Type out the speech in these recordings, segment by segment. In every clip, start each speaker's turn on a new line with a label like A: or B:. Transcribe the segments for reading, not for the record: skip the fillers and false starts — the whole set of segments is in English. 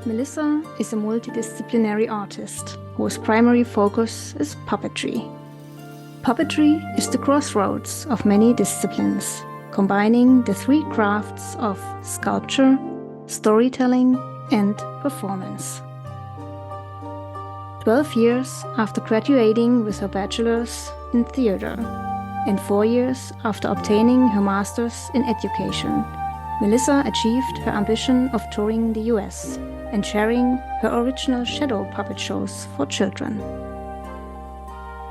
A: Melissa is a multidisciplinary artist whose primary focus is puppetry. Puppetry is the crossroads of many disciplines, combining the three crafts of sculpture, storytelling, and performance. 12 years after graduating with her bachelor's in theater, and 4 years after obtaining her master's in education, Melissa achieved her ambition of touring the US and sharing her original shadow puppet shows for children.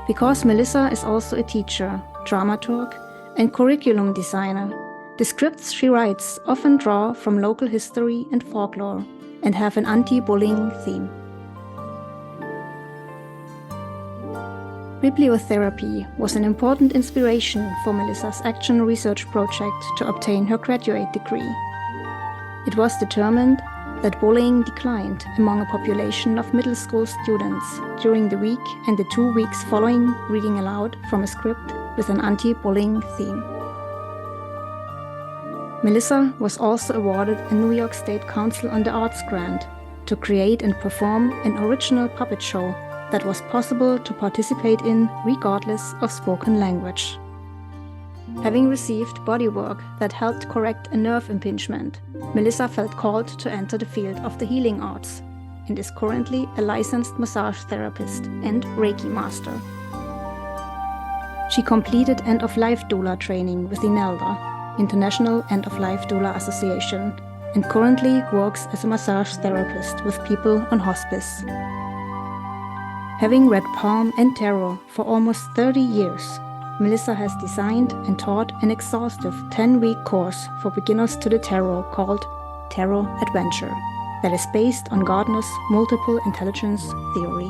A: Because Melissa is also a teacher, dramaturg, and curriculum designer, the scripts she writes often draw from local history and folklore and have an anti-bullying theme. Bibliotherapy was an important inspiration for Melissa's action research project to obtain her graduate degree. It was determined that bullying declined among a population of middle school students during the week and the 2 weeks following reading aloud from a script with an anti-bullying theme. Melissa was also awarded a New York State Council on the Arts grant to create and perform an original puppet show that was possible to participate in regardless of spoken language. Having received bodywork that helped correct a nerve impingement, Melissa felt called to enter the field of the healing arts and is currently a licensed massage therapist and Reiki master. She completed end-of-life doula training with INELDA, International End-of-Life Doula Association, and currently works as a massage therapist with people on hospice. Having read palm and tarot for almost 30 years, Melissa has designed and taught an exhaustive 10-week course for beginners to the tarot called Tarot Adventure that is based on Gardner's multiple intelligence theory.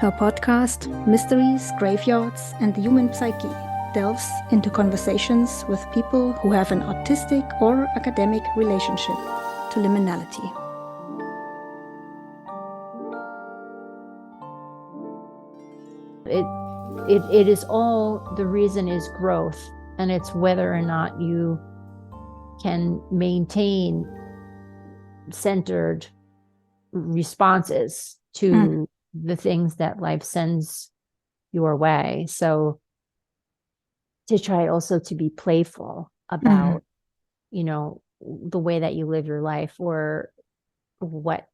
A: Her podcast, Mysteries, Graveyards, and the Human Psyche, delves into conversations with people who have an artistic or academic relationship to liminality.
B: It is all, the reason is growth, and it's whether or not you can maintain centered responses to the things that life sends your way. So to try also to be playful about, the way that you live your life, or what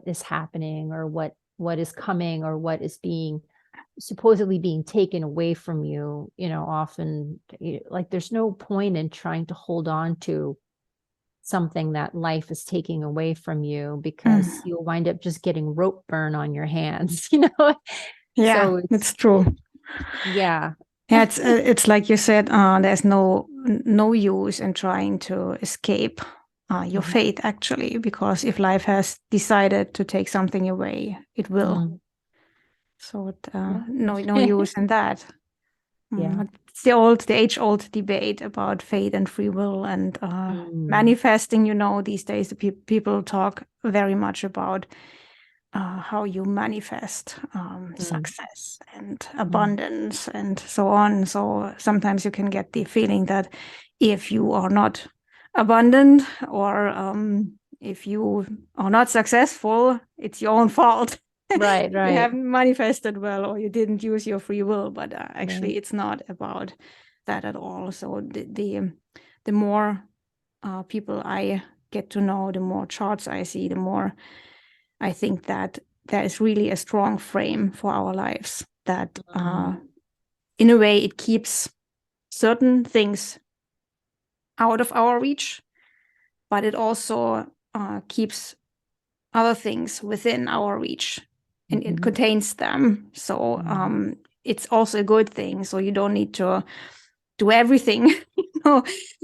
B: is happening, or what is coming, or what is supposedly being taken away from you, often like there's no point in trying to hold on to something that life is taking away from you, because you'll wind up just getting rope burn on your hands,
A: Yeah,
B: so
A: it's true.
B: Yeah.
A: Yeah, it's like you said, there's no use in trying to escape your fate, actually, because if life has decided to take something away, it will. So no use in that.
B: Yeah.
A: It's the age-old debate about fate and free will and manifesting. These days the people talk very much about how you manifest success and abundance and so on. So sometimes you can get the feeling that if you are not abundant, or if you are not successful, it's your own fault.
B: Right.
A: You haven't manifested well, or you didn't use your free will. But actually, it's not about that at all. So the more people I get to know, the more charts I see, the more I think that there is really a strong frame for our lives that, in a way, it keeps certain things out of our reach, but it also keeps other things within our reach. And it contains them. So it's also a good thing. So you don't need to do everything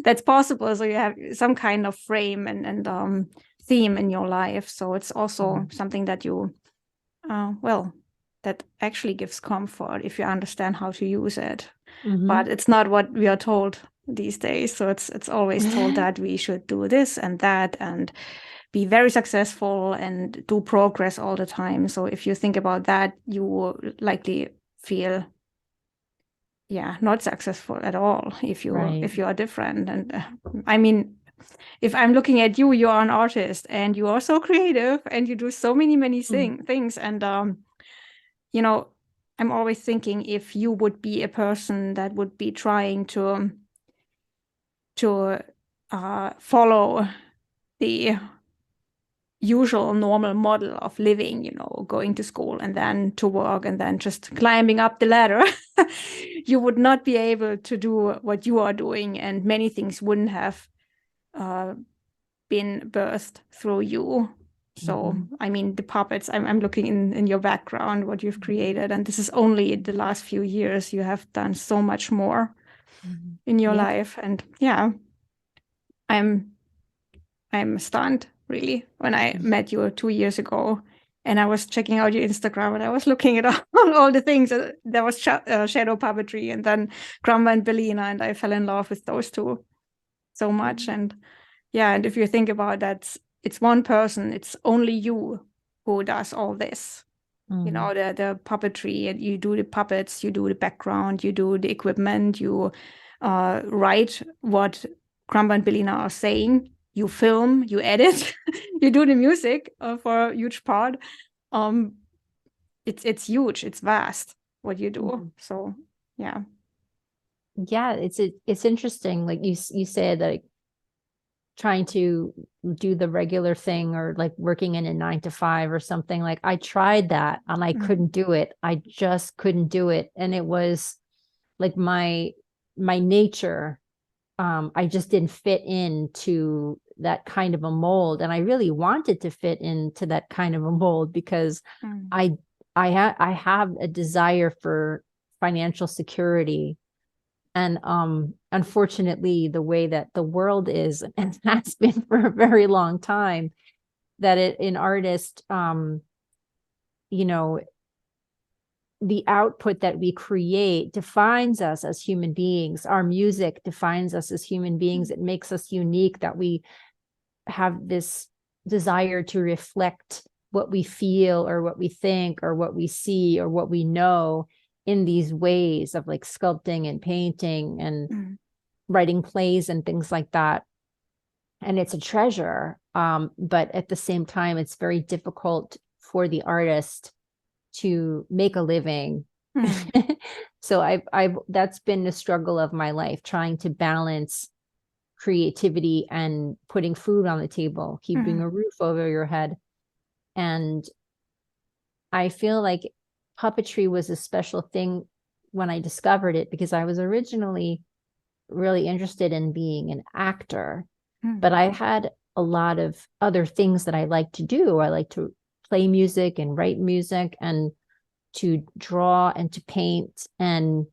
A: that's possible. So you have some kind of frame and theme in your life. So it's also something that you, that actually gives comfort if you understand how to use it. But it's not what we are told these days. So it's always told that we should do this and that and be very successful and do progress all the time. So if you think about that, you will likely feel, not successful at all if you are different. And if I'm looking at you, you are an artist and you are so creative and you do so many things. And, you know, I'm always thinking if you would be a person that would be trying to follow the usual normal model of living, you know, going to school and then to work and then just climbing up the ladder, you would not be able to do what you are doing, and many things wouldn't have been birthed through you. So, I mean, the puppets, I'm looking in your background, what you've created, and this is only the last few years. You have done so much more in your life. And yeah, I'm stunned, really, when I met you 2 years ago, and I was checking out your Instagram and I was looking at all the things. There was shadow puppetry and then Krumba and Bellina, and I fell in love with those two so much. And yeah, and if you think about that, it's one person, it's only you who does all this. You know, the puppetry, and you do the puppets, you do the background, you do the equipment, you write what Krumba and Bellina are saying, you film, you edit, you do the music for a huge part. It's huge, it's vast what you do. So yeah.
B: Yeah, it's interesting. Like you said, that trying to do the regular thing or like working in a 9 to 5 or something. Like I tried that and I couldn't do it. I just couldn't do it. And it was like my nature. I just didn't fit into that kind of a mold. And I really wanted to fit into that kind of a mold because I have a desire for financial security. And unfortunately, the way that the world is, and has been for a very long time, that an artist, you know, the output that we create defines us as human beings. Our music defines us as human beings. It makes us unique, that we have this desire to reflect what we feel or what we think or what we see or what we know in these ways of like sculpting and painting and writing plays and things like that. And it's a treasure. But at the same time, it's very difficult for the artist to make a living. So I've that's been the struggle of my life, trying to balance creativity and putting food on the table, keeping a roof over your head. And I feel like puppetry was a special thing when I discovered it, because I was originally really interested in being an actor, but I had a lot of other things that I like to do. I like to play music and write music and to draw and to paint and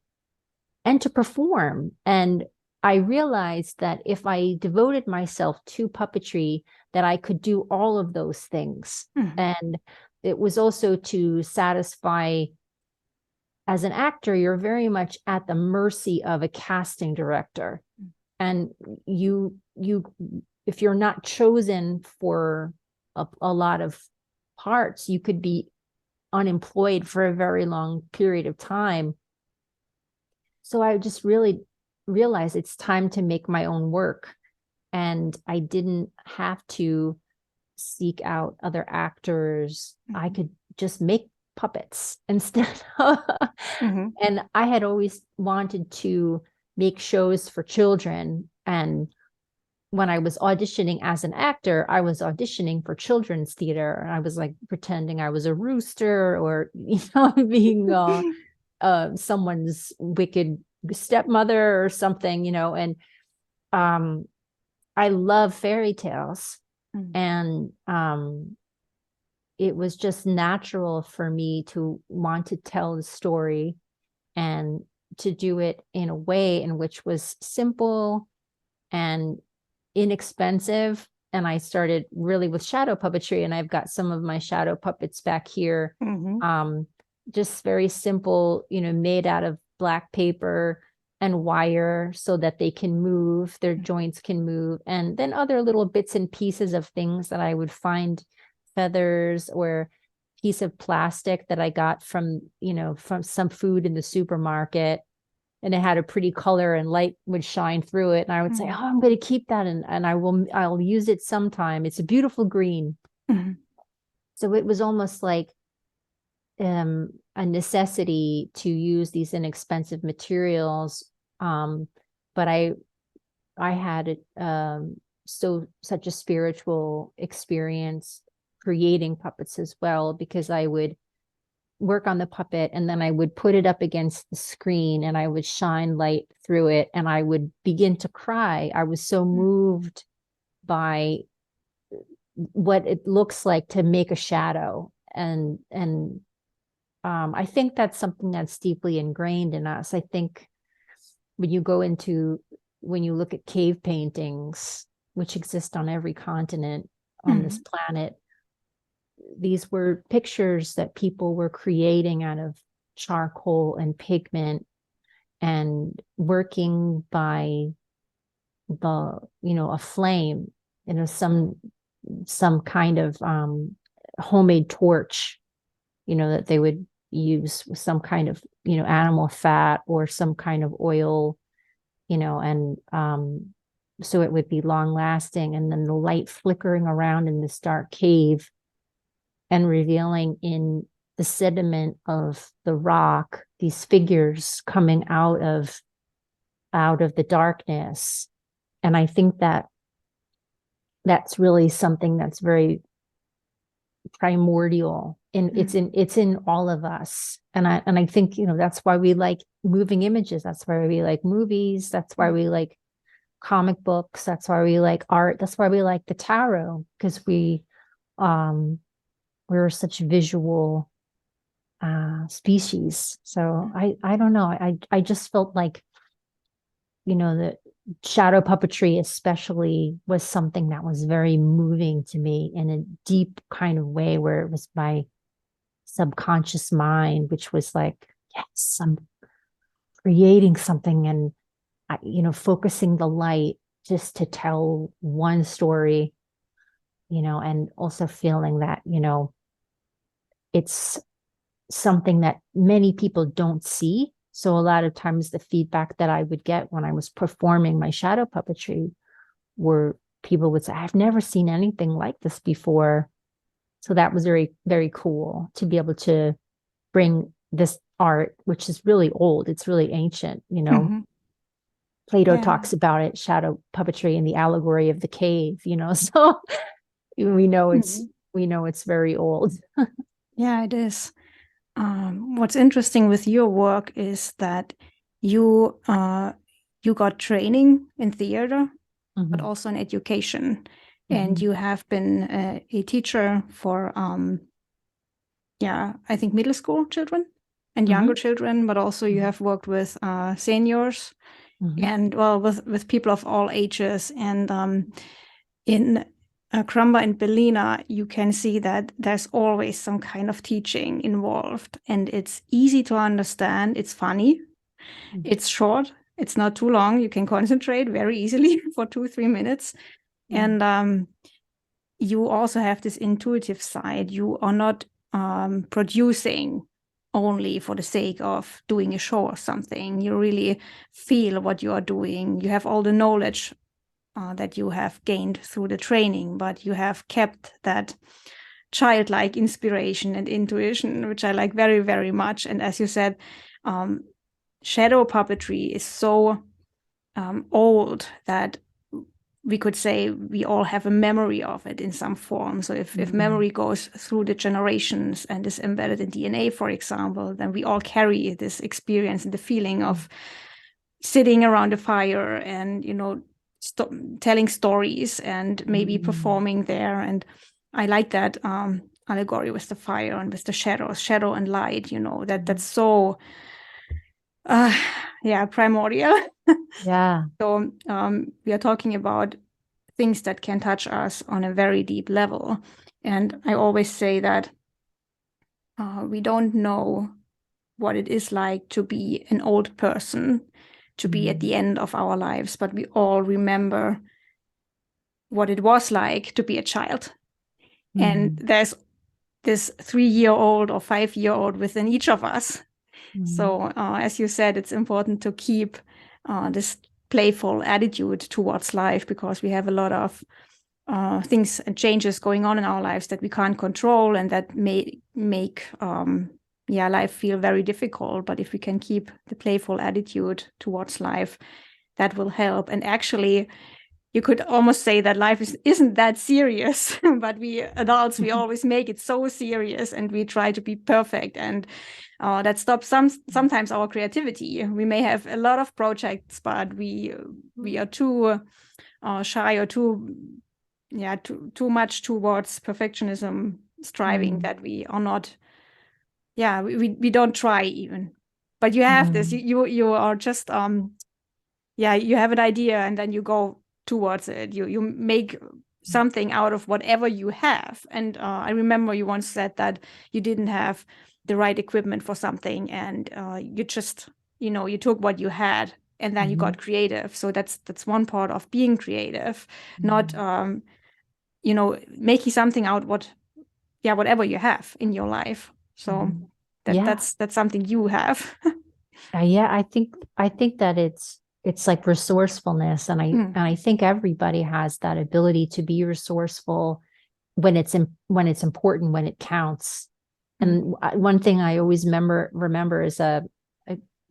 B: to perform. And I realized that if I devoted myself to puppetry, that I could do all of those things. And it was also to satisfy, as an actor, you're very much at the mercy of a casting director. And you if you're not chosen for a lot of parts, you could be unemployed for a very long period of time. So I just really realized it's time to make my own work. And I didn't have to seek out other actors. I could just make puppets instead. And I had always wanted to make shows for children. And when I was auditioning as an actor, I was auditioning for children's theater. And I was like pretending I was a rooster, or, you know, being someone's wicked stepmother or something, you know. And I love fairy tales. And it was just natural for me to want to tell the story and to do it in a way in which was simple and inexpensive. And I started really with shadow puppetry, and I've got some of my shadow puppets back here. Just very simple, you know, made out of black paper and wire so that they can move, their joints can move. And then other little bits and pieces of things that I would find, feathers or piece of plastic that I got from, you know, from some food in the supermarket. and it had a pretty color and light would shine through it. And I would say, oh, I'm going to keep that and I'll use it sometime. It's a beautiful green. So it was almost like a necessity to use these inexpensive materials. But I had such a spiritual experience creating puppets as well, because I would work on the puppet and then I would put it up against the screen and I would shine light through it and I would begin to cry. I was so moved by what it looks like to make a shadow. And I think that's something that's deeply ingrained in us. I think when you look at cave paintings, which exist on every continent on this planet, these were pictures that people were creating out of charcoal and pigment and working by a flame, some kind of homemade torch, that they would use with some kind of, animal fat or some kind of oil, and so it would be long lasting. And then the light flickering around in this dark cave and revealing in the sediment of the rock these figures coming out of the darkness. And I think that that's really something that's very primordial, and it's in all of us. And I think that's why we like moving images. That's why we like movies. That's why we like comic books. That's why we like art. That's why we like the tarot, because we're such visual species. So I don't know. I just felt like, the shadow puppetry especially was something that was very moving to me in a deep kind of way, where it was my subconscious mind, which was like, yes, I'm creating something, and focusing the light just to tell one story, and also feeling that, it's something that many people don't see. So a lot of times the feedback that I would get when I was performing my shadow puppetry were people would say, I've never seen anything like this before. So that was very, very cool to be able to bring this art, which is really old. It's really ancient, Plato talks about it, shadow puppetry and the allegory of the cave, so we know it's very old.
A: Yeah, it is. What's interesting with your work is that you got training in theater, but also in education, and you have been a teacher for I think middle school children and younger children, but also you have worked with seniors and with people of all ages. And in Krumba and Bellina, you can see that there's always some kind of teaching involved, and it's easy to understand. It's funny, it's short, it's not too long. You can concentrate very easily for 2-3 minutes. And you also have this intuitive side. You are not producing only for the sake of doing a show or something. You really feel what you are doing. You have all the knowledge that you have gained through the training, but you have kept that childlike inspiration and intuition, which I like very, very much. And as you said, shadow puppetry is so old that we could say we all have a memory of it in some form. So if memory goes through the generations and is embedded in DNA, for example, then we all carry this experience and the feeling of sitting around a fire and, telling stories and maybe performing there. And I like that allegory with the fire and with the shadow and light, that's so primordial.
B: Yeah.
A: So we are talking about things that can touch us on a very deep level. And I always say that we don't know what it is like to be an old person, to be at the end of our lives, but we all remember what it was like to be a child. And there's this 3-year-old or 5-year-old within each of us So as you said, it's important to keep this playful attitude towards life, because we have a lot of things and changes going on in our lives that we can't control, and that may make life feel very difficult. But if we can keep the playful attitude towards life, that will help. And actually, you could almost say that life isn't that serious, but we adults, we always make it so serious, and we try to be perfect, and that stops sometimes our creativity. We may have a lot of projects, but we are too shy, or too much towards perfectionism striving, that we are not, we don't try even. But you have this, you are just you have an idea, and then you go towards it. You make something out of whatever you have. And I remember you once said that you didn't have the right equipment for something, and you just, you took what you had, and then you got creative. So that's one part of being creative, not making something out whatever you have in your life. So that's something you have.
B: I think that it's like resourcefulness, and I think everybody has that ability to be resourceful when it's important, when it counts. And one thing I always remember is a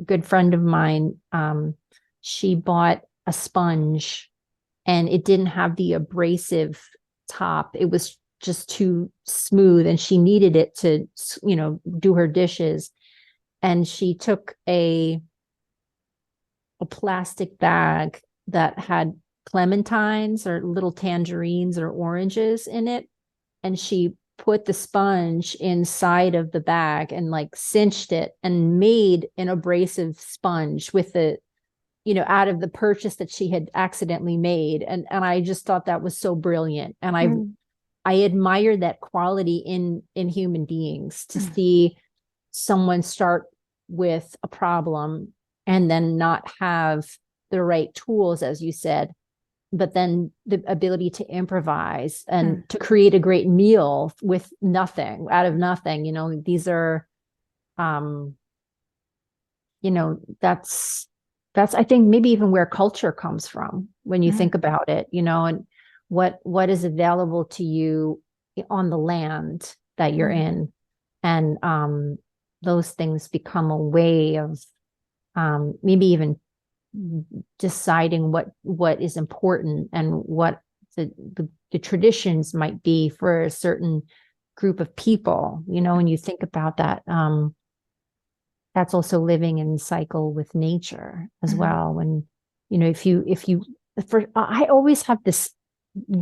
B: good friend of mine. She bought a sponge, and it didn't have the abrasive top. It was just too smooth, and she needed it to, do her dishes. And she took a plastic bag that had clementines or little tangerines or oranges in it, and she put the sponge inside of the bag and like cinched it and made an abrasive sponge with the, out of the purchase that she had accidentally made. And I just thought that was so brilliant. And I admire that quality in human beings, to see someone start with a problem and then not have the right tools, as you said, but then the ability to improvise and to create a great meal with nothing, out of nothing. These are, that's I think maybe even where culture comes from when you think about it, and what is available to you on the land that you're in. And those things become a way of maybe even deciding what is important, and what the traditions might be for a certain group of people. When you think about that, that's also living in cycle with nature as well. When I always have this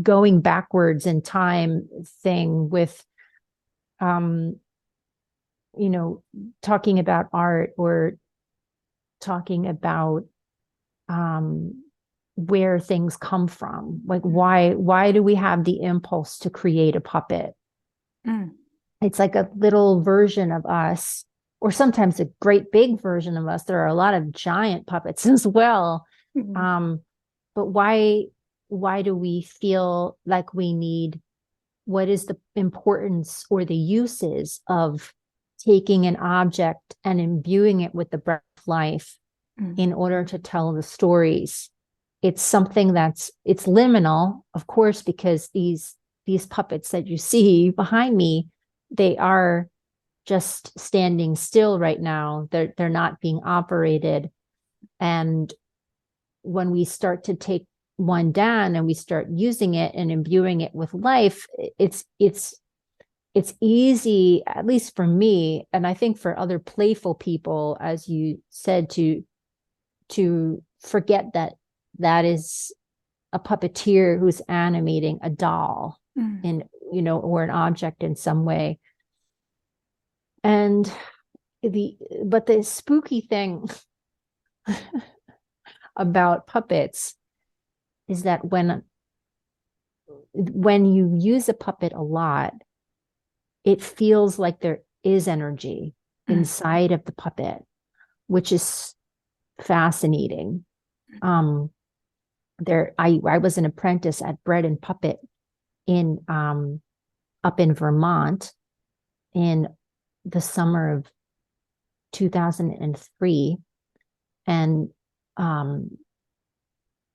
B: going backwards in time thing with talking about art, or talking about where things come from. Like, why do we have the impulse to create a puppet? It's like a little version of us, or sometimes a great big version of us. There are a lot of giant puppets as well. But why do we feel like we need, what is the importance or the uses of taking an object and imbuing it with the breath of life in order to tell the stories? It's something it's liminal, of course, because these puppets that you see behind me, they are just standing still right now. They're not being operated. And when we start to take one down and we start using it and imbuing it with life, it's easy, at least for me, and I think for other playful people, as you said, to forget that is a puppeteer who's animating a doll or an object in some way. And but the spooky thing about puppets is that when you use a puppet a lot, it feels like there is energy inside of the puppet, which is fascinating. I was an apprentice at Bread and Puppet in up in Vermont in the summer of 2003. And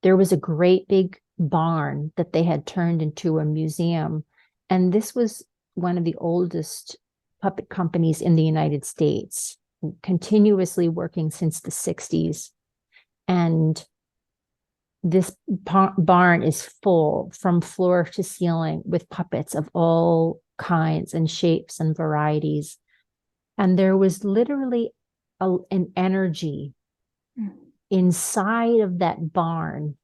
B: there was a great big barn that they had turned into a museum. And this was one of the oldest puppet companies in the United States, continuously working since the 60s. And this barn is full from floor to ceiling with puppets of all kinds and shapes and varieties. And there was literally an energy inside of that barn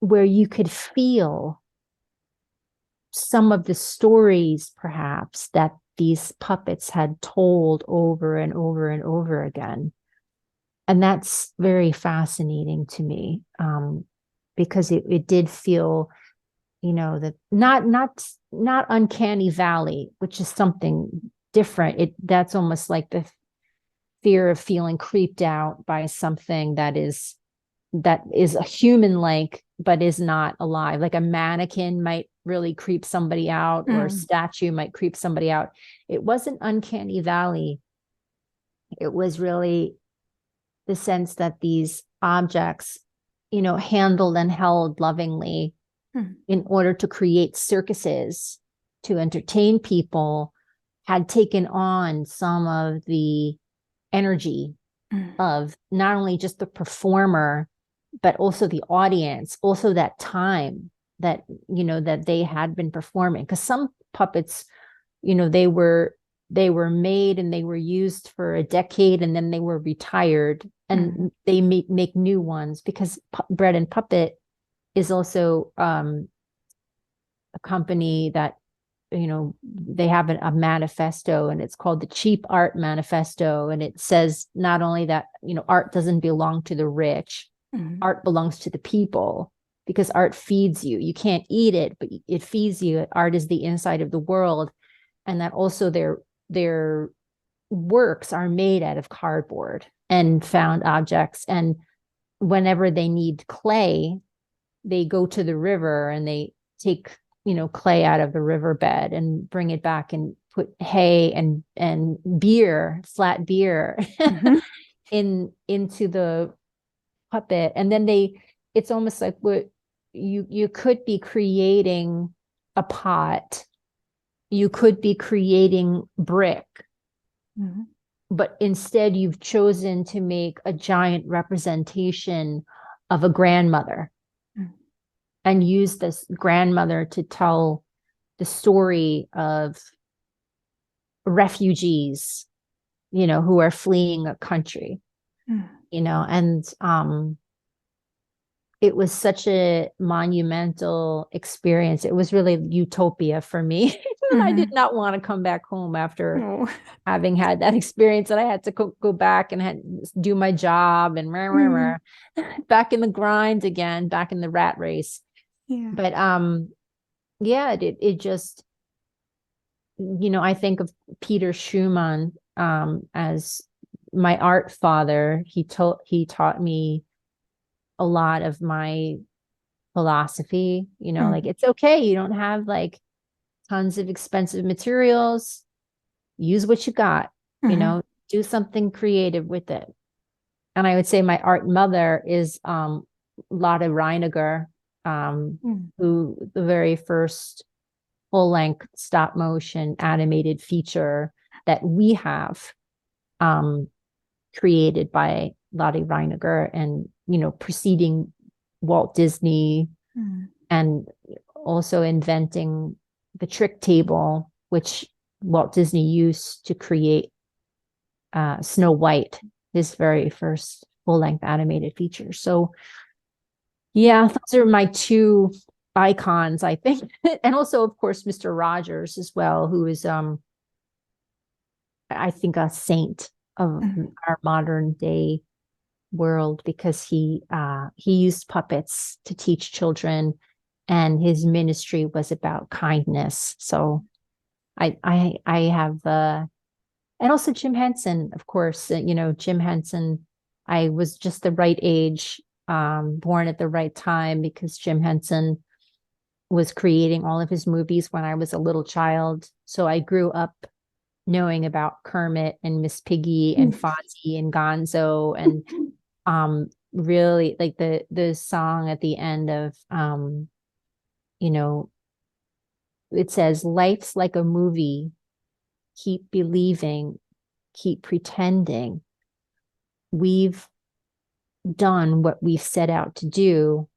B: where you could feel some of the stories, perhaps, that these puppets had told over and over and over again. And that's very fascinating to me, because it did feel, that not uncanny valley, which is something different. That's almost like the fear of feeling creeped out by something that is a human-like, but is not alive. Like a mannequin might really creep somebody out, or a statue might creep somebody out. It wasn't uncanny valley. It was really the sense that these objects, handled and held lovingly in order to create circuses to entertain people, had taken on some of the energy of not only just the performer, but also the audience, also that time that, that they had been performing. Because some puppets, they were made and they were used for a decade, and then they were retired, and they make new ones, because Bread and Puppet is also a company that, they have a manifesto, and it's called the Cheap Art Manifesto. And it says not only that, art doesn't belong to the rich, art belongs to the people, because art feeds you. You can't eat it, but it feeds you. Art is the inside of the world. And that also their works are made out of cardboard and found objects. And whenever they need clay, they go to the river and they take, clay out of the riverbed and bring it back and put hay and beer, flat beer, into the puppet. And then it's almost like what you could be creating a pot, you could be creating brick, but instead you've chosen to make a giant representation of a grandmother and use this grandmother to tell the story of refugees, who are fleeing a country, and it was such a monumental experience. It was really utopia for me. I did not want to come back home after having had that experience, and I had to go back and do my job and back in the grind again, back in the rat race.
A: Yeah.
B: But it just, I think of Peter Schumann as my art father. He taught me a lot of my philosophy, like, it's okay. You don't have like tons of expensive materials. Use what you got, do something creative with it. And I would say my art mother is Lotte Reiniger, who the very first full-length stop-motion animated feature that we have created by Lotte Reiniger, and preceding Walt Disney, and also inventing the trick table, which Walt Disney used to create Snow White, his very first full-length animated feature. So yeah, those are my two icons, I think. And also, of course, Mr. Rogers as well, who is I think a saint of our modern day world, because he used puppets to teach children, and his ministry was about kindness. So I have and also Jim Henson, of course. Jim Henson, I was just the right age, born at the right time, because Jim Henson was creating all of his movies when I was a little child. So I grew up knowing about Kermit and Miss Piggy and Fozzie and Gonzo, and really like the song at the end of you know, it says life's like a movie, keep believing, keep pretending. We've done what we've set out to do.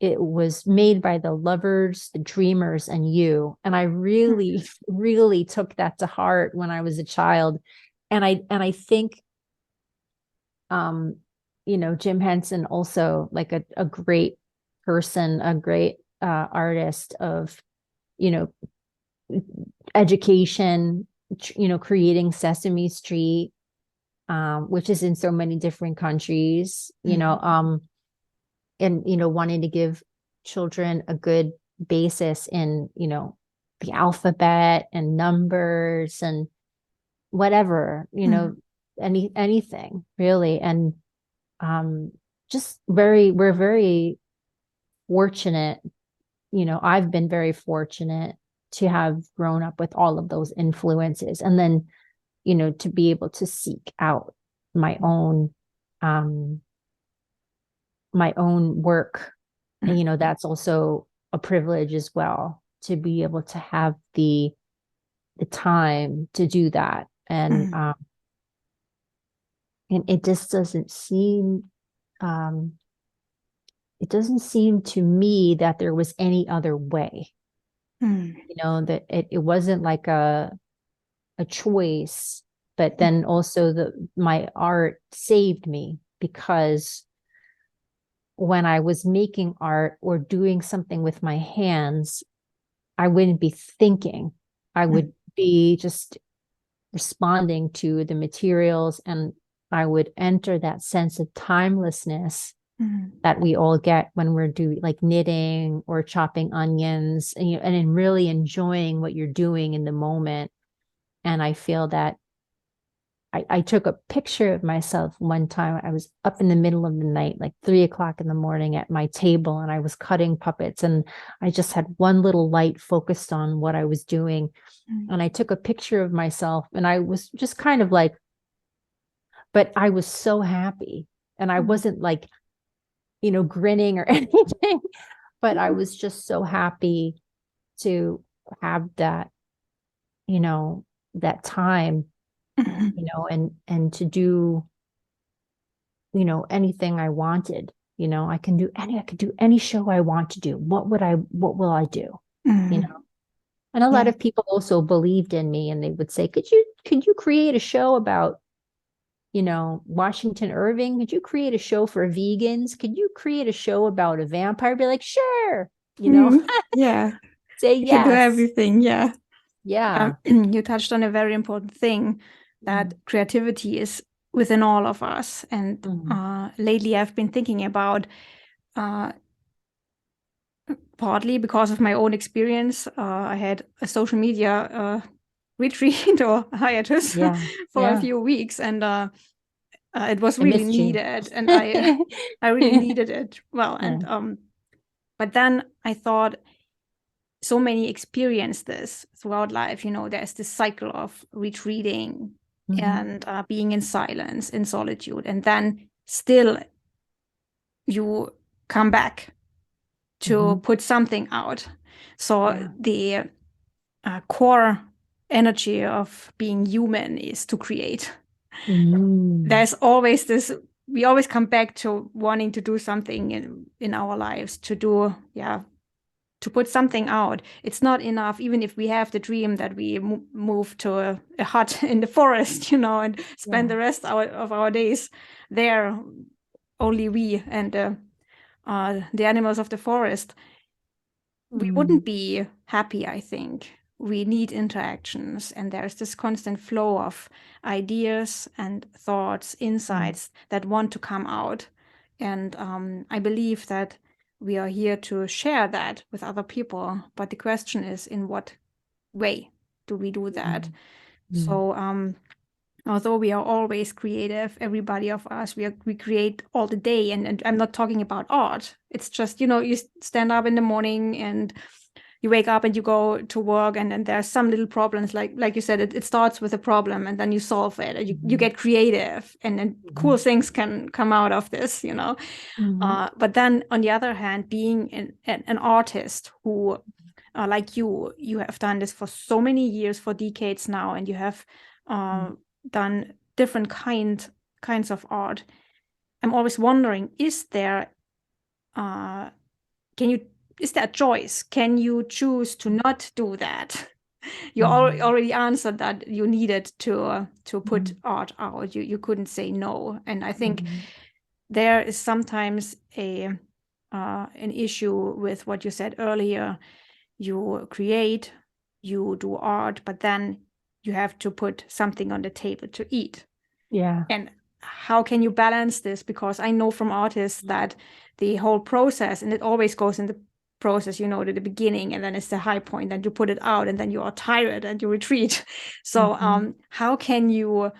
B: It was made by the lovers, the dreamers, and you. And I really, really took that to heart when I was a child. And I think Jim Henson also like a great person, a great artist of, education, creating Sesame Street, which is in so many different countries, and wanting to give children a good basis in the alphabet and numbers and whatever, anything really. And we're very fortunate, I've been very fortunate to have grown up with all of those influences, and then to be able to seek out my own work. And that's also a privilege as well, to be able to have the time to do that. And it just doesn't seem to me that there was any other way. That it wasn't like a choice, but then also my art saved me, because when I was making art or doing something with my hands, I wouldn't be thinking. I would be just responding to the materials, and I would enter that sense of timelessness that we all get when we're doing like knitting or chopping onions, and really enjoying what you're doing in the moment. And I feel that I took a picture of myself one time. I was up in the middle of the night, like 3 o'clock in the morning, at my table, and I was cutting puppets, and I just had one little light focused on what I was doing. And I took a picture of myself, and I was just kind of like, but I was so happy, and I wasn't like, grinning or anything, but I was just so happy to have that, that time, and to do, anything I wanted. I could do any show I want to do. What will I do? And a lot of people also believed in me, and they would say, could you create a show about, Washington Irving? Could you create a show for vegans? Could you create a show about a vampire? I'd be like, sure,
A: Yeah.
B: say
A: You can do
B: yes.
A: everything. Yeah.
B: Yeah.
A: You touched on a very important thing, that creativity is within all of us. And lately I've been thinking about, partly because of my own experience, I had a social media retreat or hiatus for a few weeks, and it was really needed, and I really needed it. Well, and but then I thought, so many experience this throughout life. There's this cycle of retreating and being in silence, in solitude, and then still you come back to put something out. So the core energy of being human is to create. There's always this, we always come back to wanting to do something in our lives, to put something out. It's not enough, even if we have the dream that we move to a hut in the forest, and spend the rest of our days there, only we and the animals of the forest. We wouldn't be happy, I think. We need interactions, and there's this constant flow of ideas and thoughts, insights that want to come out. And I believe that we are here to share that with other people. But the question is, in what way do we do that? So although we are always creative, everybody of us, we create all the day. And I'm not talking about art. It's just, you stand up in the morning and you wake up and you go to work, and then there's some little problems, like you said, it starts with a problem and then you solve it, and you get creative, and then cool things can come out of this, you know. But then on the other hand, being an artist who like you have done this for so many years, for decades now, and you have done different kinds of art. I'm always wondering, is there a choice? Can you choose to not do that? You already answered that you needed to put art out. You couldn't say no. And I think there is sometimes an issue with what you said earlier. You create, you do art, but then you have to put something on the table to eat.
B: Yeah.
A: And how can you balance this? Because I know from artists that the whole process, and it always goes in the process, you know, to the beginning, and then it's the high point, and you put it out, and then you are tired and you retreat. So how can you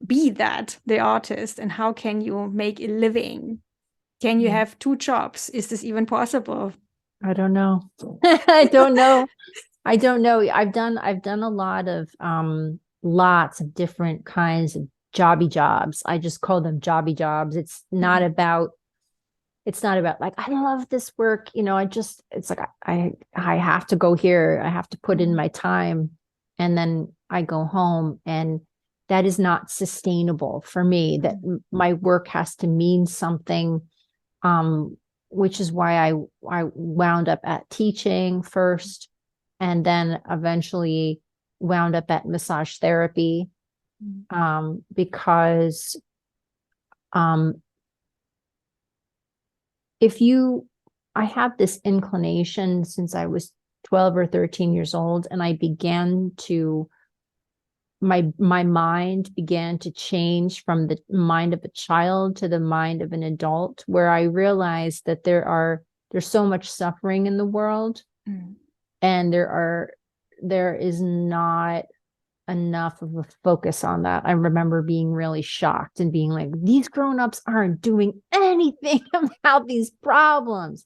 A: be the artist, and how can you make a living? Can you have two jobs? Is this even possible?
B: I don't know. I don't know. I've done a lot of lots of different kinds of jobby jobs. I just call them jobby jobs. It's not about like, I love this work, you know, it's like I have to go here, I have to put in my time, and then I go home, and that is not sustainable for me. That my work has to mean something, which is why I wound up at teaching first, and then eventually wound up at massage therapy, because I have this inclination since I was 12 or 13 years old, and I began to, my mind began to change from the mind of a child to the mind of an adult, where I realized that there's so much suffering in the world, and there is not enough of a focus on that. I remember being really shocked and being like, these grown-ups aren't doing anything about these problems.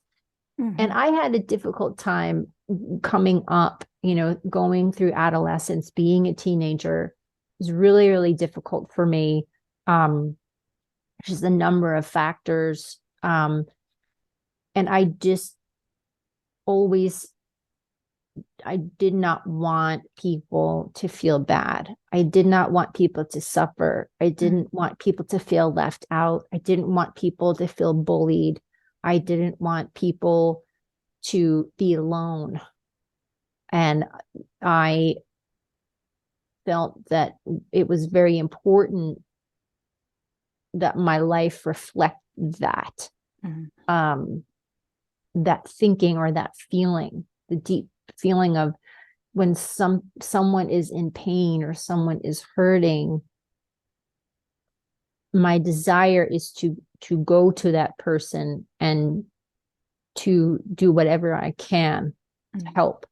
B: And I had a difficult time coming up, you know, going through adolescence, being a teenager was really, really difficult for me. Just a number of factors. And I just I did not want people to feel bad. I did not want people to suffer. I didn't want people to feel left out. I didn't want people to feel bullied. I didn't want people to be alone. And I felt that it was very important that my life reflect that, that thinking or that feeling, the deep feeling of when someone is in pain or someone is hurting, my desire is to go to that person and to do whatever I can to help.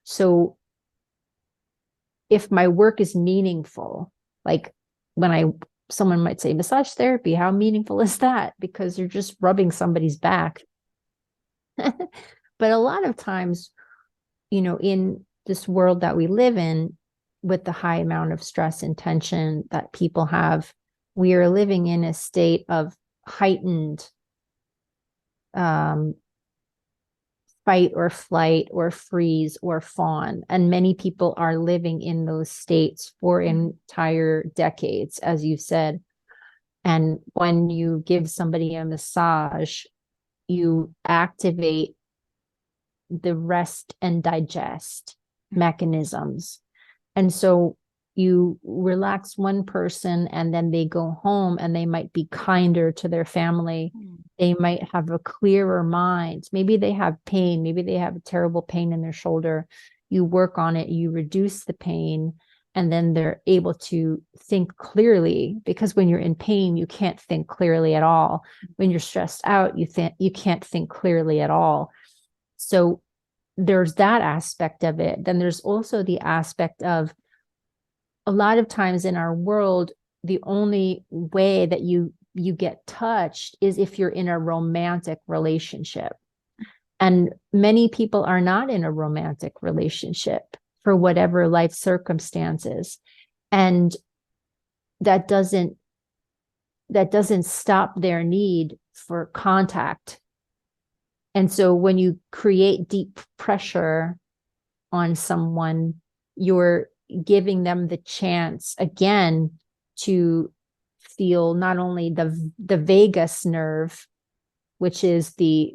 B: So if my work is meaningful, like someone might say, massage therapy, how meaningful is that? Because you're just rubbing somebody's back. But a lot of times, you know, in this world that we live in, with the high amount of stress and tension that people have, we are living in a state of heightened fight or flight or freeze or fawn. And many people are living in those states for entire decades, as you said. And when you give somebody a massage, you activate the rest and digest mechanisms. And so you relax one person, and then they go home and they might be kinder to their family. They might have a clearer mind. Maybe they have pain. Maybe they have a terrible pain in their shoulder. You work on it, you reduce the pain, and then they're able to think clearly, because when you're in pain, you can't think clearly at all. When you're stressed out, you can't think clearly at all. So there's that aspect of it. Then there's also the aspect of, a lot of times in our world, the only way that you get touched is if you're in a romantic relationship. And many people are not in a romantic relationship for whatever life circumstances. And that doesn't stop their need for contact. And so when you create deep pressure on someone, you're giving them the chance again to feel not only the vagus nerve, which is the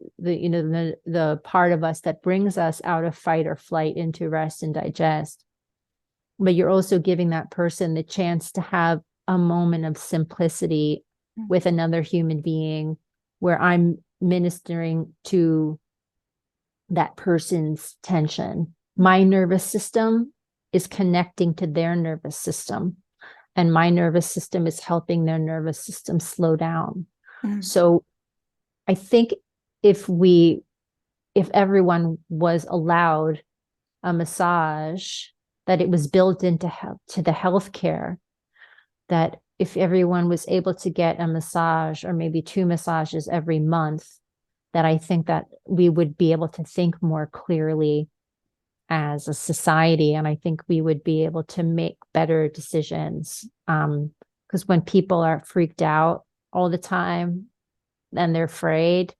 B: part of us that brings us out of fight or flight into rest and digest, but you're also giving that person the chance to have a moment of simplicity with another human being, where I'm ministering to that person's tension. My nervous system is connecting to their nervous system, and my nervous system is helping their nervous system slow down. So I think if everyone was allowed a massage, that it was built into to the healthcare, that if everyone was able to get a massage or maybe 2 massages every month, that I think that we would be able to think more clearly as a society. And I think we would be able to make better decisions. Because when people are freaked out all the time and they're afraid,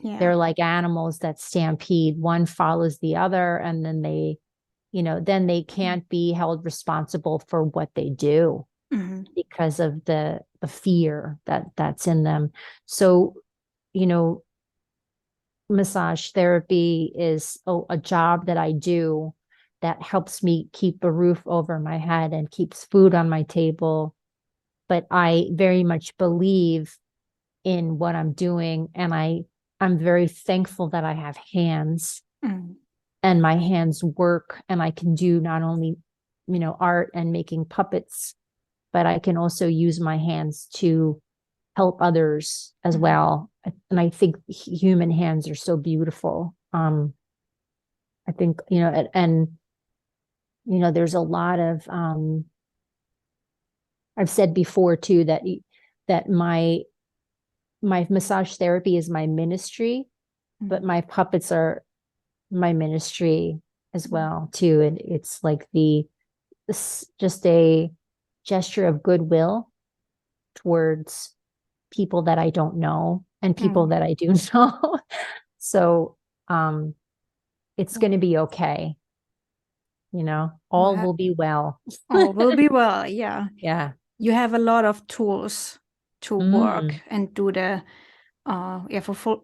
B: they're like animals that stampede. One follows the other, and then they can't be held responsible for what they do because of the fear that's in them. So, massage therapy is a job that I do that helps me keep a roof over my head and keeps food on my table. But I very much believe in what I'm doing, and I'm very thankful that I have hands and my hands work, and I can do not only art and making puppets, but I can also use my hands to help others as well. And I think human hands are so beautiful. I think, there's a lot of, I've said before too, that my massage therapy is my ministry, but my puppets are my ministry as well too. And it's like just a gesture of goodwill towards people that I don't know and people that I do know. So it's going to be okay. All will be well.
A: All will be well. Yeah.
B: Yeah.
A: You have a lot of tools to work and do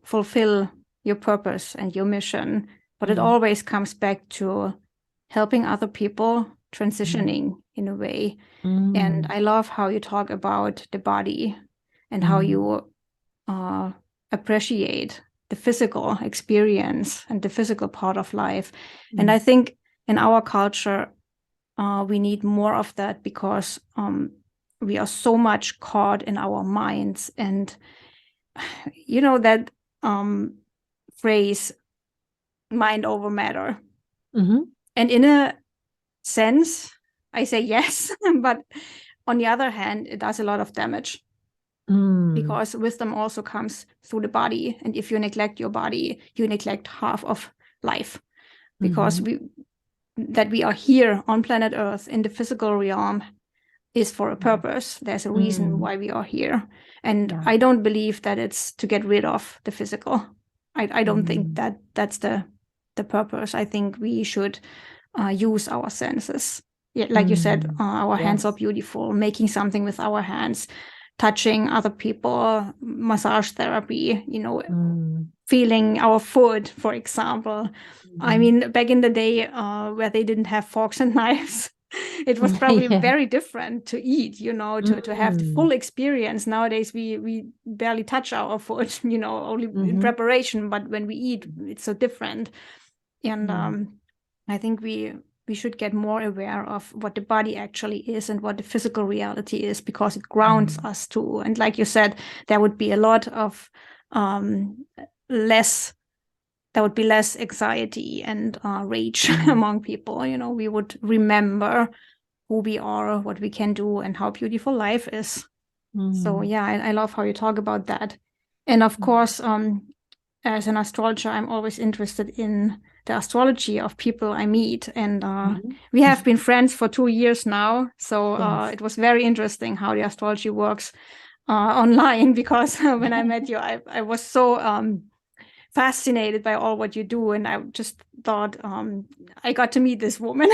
A: fulfill your purpose and your mission. But it always comes back to helping other people transitioning in a way. And I love how you talk about the body and how you appreciate the physical experience and the physical part of life. And I think in our culture, we need more of that, because we are so much caught in our minds. And that phrase, mind over matter. And in a sense, I say yes, but on the other hand, it does a lot of damage. Because wisdom also comes through the body. And if you neglect your body, you neglect half of life. Because we are here on planet Earth in the physical realm is for a purpose. There's a reason why we are here. And I don't believe that it's to get rid of the physical. I don't think that that's the purpose. I think we should use our senses. Yeah, like you said, our hands are beautiful. Making something with our hands, touching other people, massage therapy, feeling our food, for example. I mean, back in the day where they didn't have forks and knives, it was probably very different to eat, to have the full experience. Nowadays, we barely touch our food, only in preparation. But when we eat, it's so different. And I think we should get more aware of what the body actually is and what the physical reality is, because it grounds us too. And like you said, there would be a lot of less anxiety and rage among people. We would remember who we are, what we can do, and how beautiful life is. So yeah, I love how you talk about that. And of course, as an astrologer, I'm always interested in the astrology of people I meet. And we have been friends for 2 years now. So it was very interesting how the astrology works online, because when I met you, I was so fascinated by all what you do. And I just thought I got to meet this woman.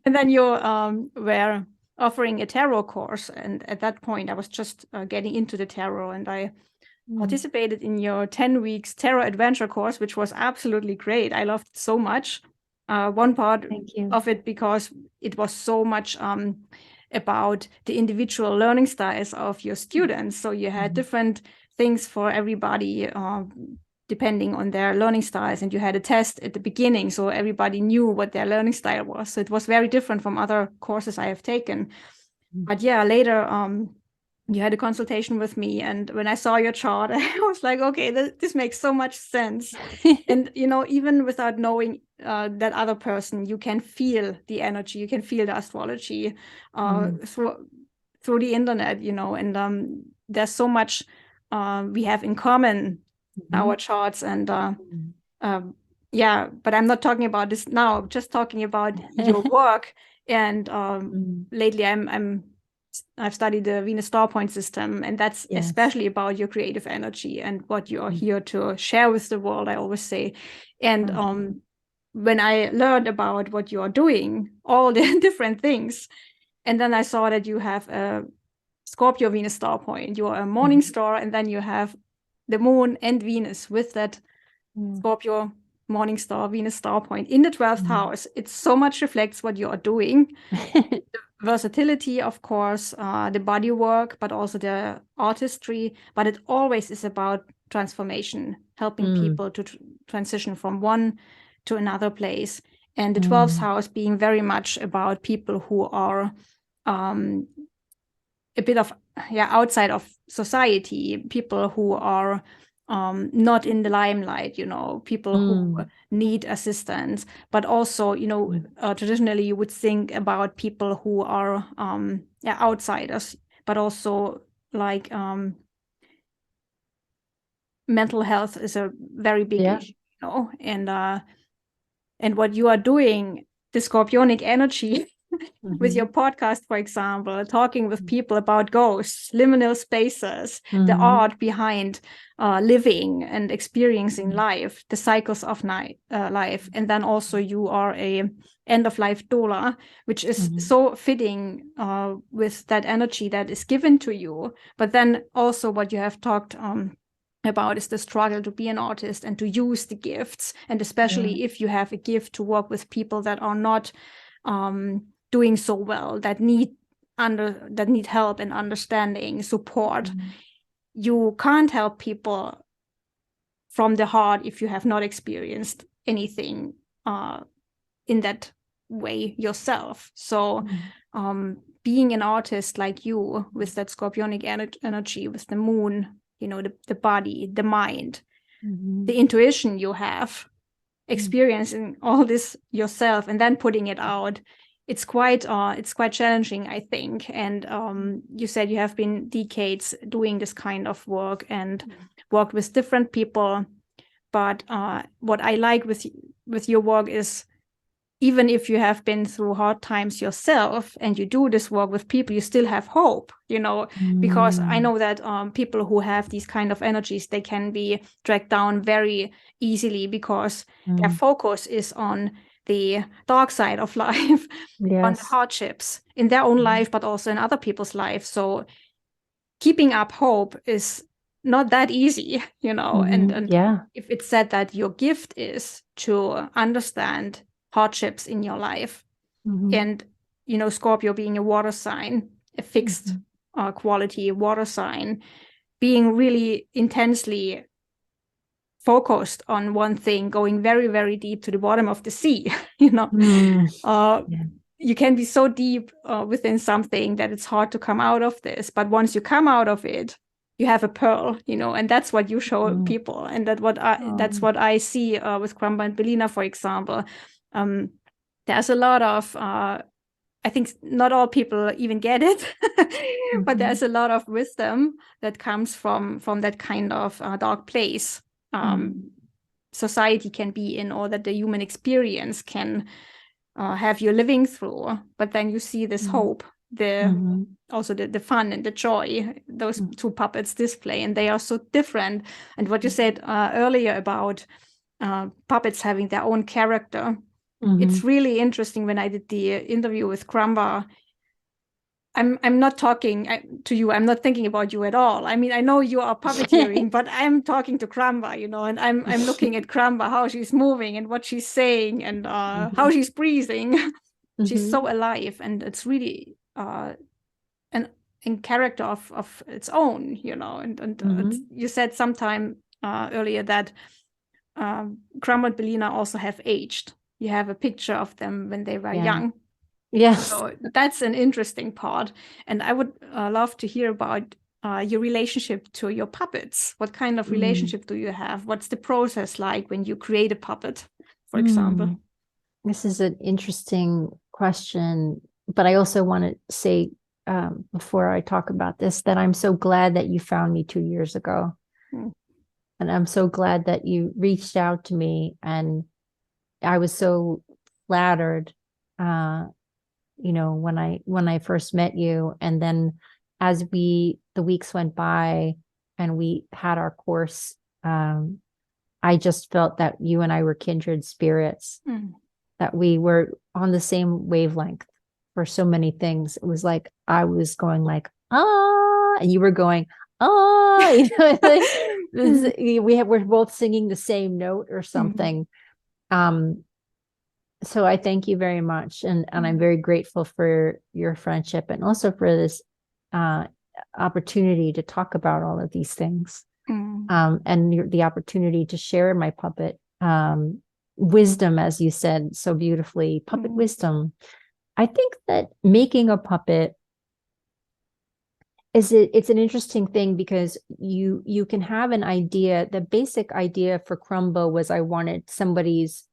A: And then you were offering a tarot course. And at that point, I was just getting into the tarot, and I participated in your 10 weeks tarot adventure course, which was absolutely great. I loved it so much. One part of it because it was so much about the individual learning styles of your students. So you had different things for everybody, depending on their learning styles. And you had a test at the beginning, so everybody knew what their learning style was. So it was very different from other courses I have taken. But yeah, later, you had a consultation with me, and when I saw your chart, I was like, okay, this makes so much sense. And, you know, even without knowing that other person, you can feel the energy, you can feel the astrology through the internet, you know, and there's so much we have in common, our charts. And yeah, but I'm not talking about this now, I'm just talking about your work. And lately I've studied the Venus star point system, and that's especially about your creative energy and what you are here to share with the world, I always say. And when I learned about what you are doing, all the different things, and then I saw that you have a Scorpio Venus star point, you are a morning star, and then you have the moon and Venus with that Scorpio morning star Venus star point in the 12th house. It so much reflects what you are doing. The versatility, of course, the body work, but also the artistry. But it always is about transformation, helping people to transition from one to another place. And the 12th house being very much about people who are a bit of outside of society, people who are not in the limelight, you know, people who need assistance. But also, you know, traditionally you would think about people who are outsiders, but also like mental health is a very big issue, you know. And what you are doing, the scorpionic energy, with your podcast, for example, talking with people about ghosts, liminal spaces, the art behind living and experiencing life, the cycles of life. And then also you are a end-of-life doula, which is so fitting with that energy that is given to you. But then also what you have talked about is the struggle to be an artist and to use the gifts. And especially if you have a gift to work with people that are not doing so well, that need help and understanding, support. You can't help people from the heart if you have not experienced anything in that way yourself. So being an artist like you, with that scorpionic energy, with the moon, you know, the body, the mind, the intuition you have, experiencing all this yourself and then putting it out, it's quite challenging, I think. And you said you have been decades doing this kind of work and worked with different people. But what I like with your work is, even if you have been through hard times yourself and you do this work with people, you still have hope, you know, because I know that people who have these kind of energies, they can be dragged down very easily because their focus is on the dark side of life, on the hardships in their own life, but also in other people's life. So keeping up hope is not that easy, you know. And if it's said that your gift is to understand hardships in your life, and, you know, Scorpio being a water sign, a fixed quality water sign, being really intensely focused on one thing, going very, very deep to the bottom of the sea, you know. You can be so deep within something that it's hard to come out of this. But once you come out of it, you have a pearl, you know, and that's what you show people. And that's what I see with Krumba Bellina, for example. There's a lot of, I think not all people even get it, but there's a lot of wisdom that comes from that kind of dark place. society can be in, or that the human experience can have you living through. But then you see this hope, also the fun and the joy those two puppets display, and they are so different. And what you said earlier about puppets having their own character, it's really interesting. When I did the interview with Krumba, I'm not talking to you. I'm not thinking about you at all. I mean, I know you are puppeteering, but I'm talking to Krumba, and I'm looking at Krumba, how she's moving and what she's saying, and how she's breathing. She's so alive, and it's really an in character of its own, And you said sometime earlier that Krumba and Bellina also have aged. You have a picture of them when they were young.
B: Yes.
A: So that's an interesting part. And I would love to hear about your relationship to your puppets. What kind of relationship do you have? What's the process like when you create a puppet, for example?
B: This is an interesting question, but I also want to say, before I talk about this, that I'm so glad that you found me 2 years ago. And I'm so glad that you reached out to me, and I was so flattered, when I first met you. And then as the weeks went by and we had our course, I just felt that you and I were kindred spirits, that we were on the same wavelength for so many things. It was like I was going like, and you were going, we're both singing the same note or something. So I thank you very much, and I'm very grateful for your friendship, and also for this opportunity to talk about all of these things, and the opportunity to share my puppet wisdom, as you said so beautifully, puppet wisdom. I think that making a puppet it's an interesting thing, because you can have an idea. The basic idea for Krumba was I wanted somebody's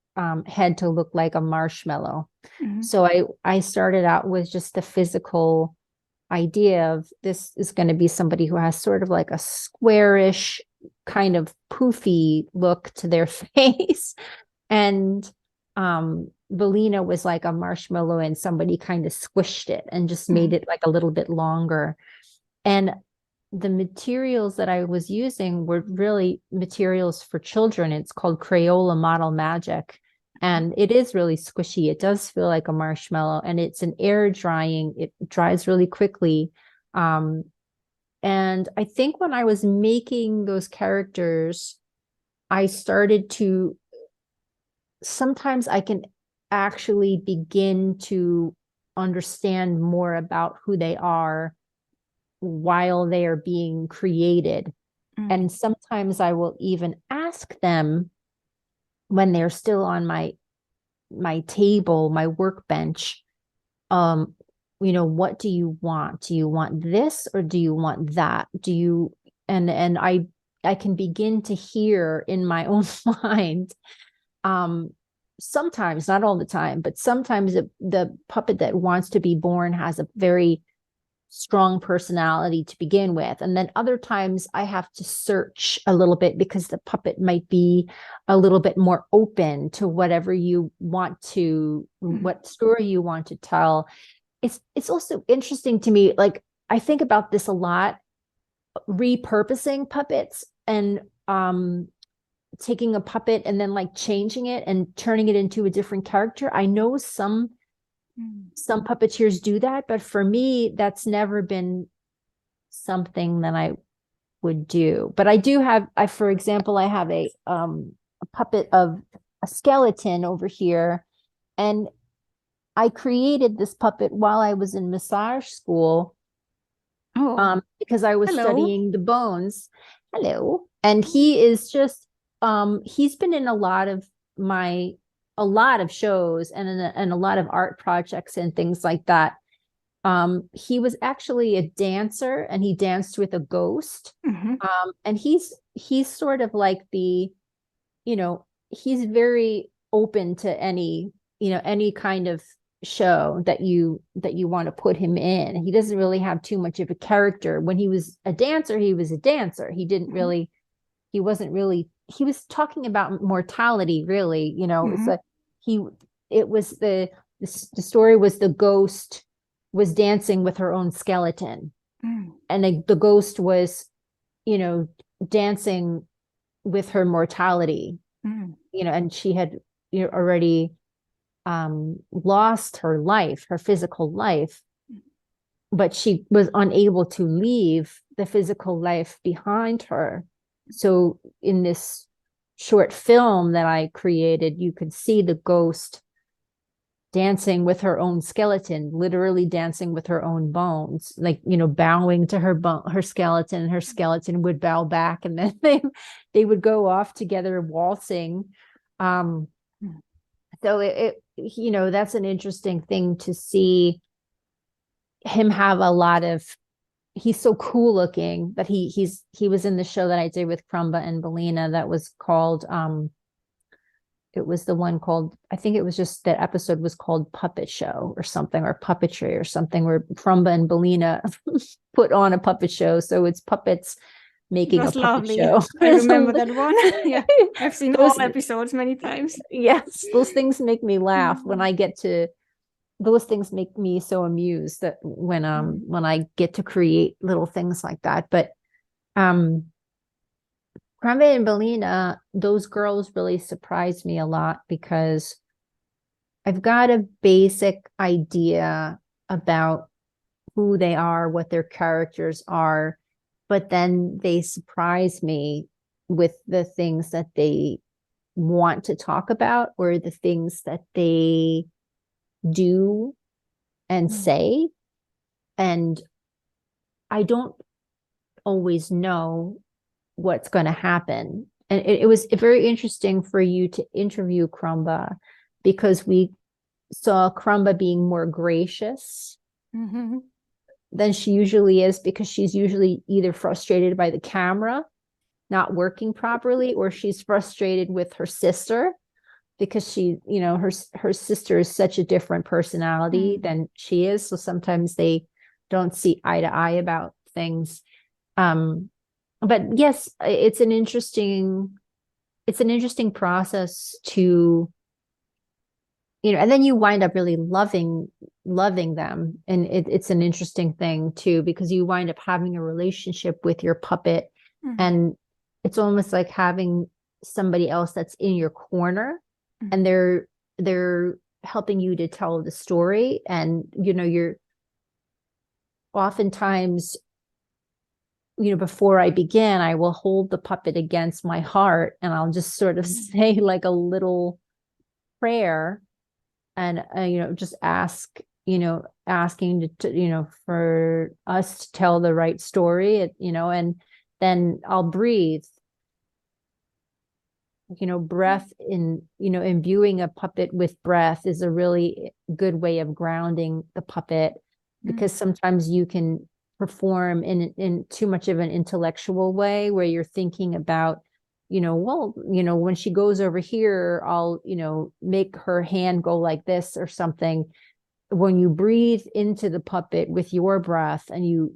B: head to look like a marshmallow. So I started out with just the physical idea of this is going to be somebody who has sort of like a squarish kind of poofy look to their face. And Bellina was like a marshmallow, and somebody kind of squished it and just made it like a little bit longer. And the materials that I was using were really materials for children. It's called Crayola Model Magic. And it is really squishy. It does feel like a marshmallow, and it's an air drying. It dries really quickly. And I think when I was making those characters, I started to, sometimes I can actually begin to understand more about who they are while they are being created. And sometimes I will even ask them when they're still on my table, my workbench, what do you want? Do you want this, or do you want that? Do you, and I can begin to hear in my own mind, sometimes, not all the time, but sometimes the puppet that wants to be born has a very strong personality to begin with. And then other times I have to search a little bit, because the puppet might be a little bit more open to whatever you want to, what story you want to tell. It's also interesting to me, like I think about this a lot, repurposing puppets, and taking a puppet and then like changing it and turning it into a different character. I know some puppeteers do that, but for me, that's never been something that I would do. But I do have, for example, I have a puppet of a skeleton over here, and I created this puppet while I was in massage school, because I was studying the bones. Hello. And he is just, he's been in a lot of shows and a lot of art projects and things like that. He was actually a dancer, and he danced with a ghost. And he's sort of like he's very open to any kind of show that you want to put him in. He doesn't really have too much of a character. When he was a dancer, he was a dancer. He wasn't really he was talking about mortality, really. It's like he it was the story was the ghost was dancing with her own skeleton, and the ghost was dancing with her mortality, and she had already lost her life, her physical life, but she was unable to leave the physical life behind her. So in this short film that I created, you could see the ghost dancing with her own skeleton, literally dancing with her own bones, like, bowing to her skeleton, and her skeleton would bow back, and then they would go off together waltzing. So that's an interesting thing to see him have a lot of. He's so cool looking that he was in the show that I did with Krumba and Bellina that was called it was the one called, I think it was just that episode was called Puppet Show or something, or Puppetry or something, where Krumba and Bellina put on a puppet show. So it's puppets making a puppet
A: lovely.
B: show.
A: I remember that one. Yeah, I've seen all episodes many times.
B: Yes, those things make me laugh when I get to. Those things make me so amused that when I get to create little things like that. But Krumba and Bellina, those girls really surprised me a lot, because I've got a basic idea about who they are, what their characters are, but then they surprise me with the things that they want to talk about, or the things that they do and say. And I don't always know what's going to happen. And it was very interesting for you to interview Krumba, because we saw Krumba being more gracious than she usually is, because she's usually either frustrated by the camera not working properly, or she's frustrated with her sister, because she, her sister is such a different personality than she is. So sometimes they don't see eye to eye about things. But yes, it's an interesting process to, and then you wind up really loving them. And it's an interesting thing too, because you wind up having a relationship with your puppet, and it's almost like having somebody else that's in your corner, and they're helping you to tell the story. And, you're oftentimes, before I begin, I will hold the puppet against my heart, and I'll just sort of say like a little prayer, and, just asking to, for us to tell the right story, and then I'll breathe. Breath imbuing a puppet with breath is a really good way of grounding the puppet, because sometimes you can perform in too much of an intellectual way, where you're thinking about, when she goes over here, I'll, make her hand go like this or something. When you breathe into the puppet with your breath, and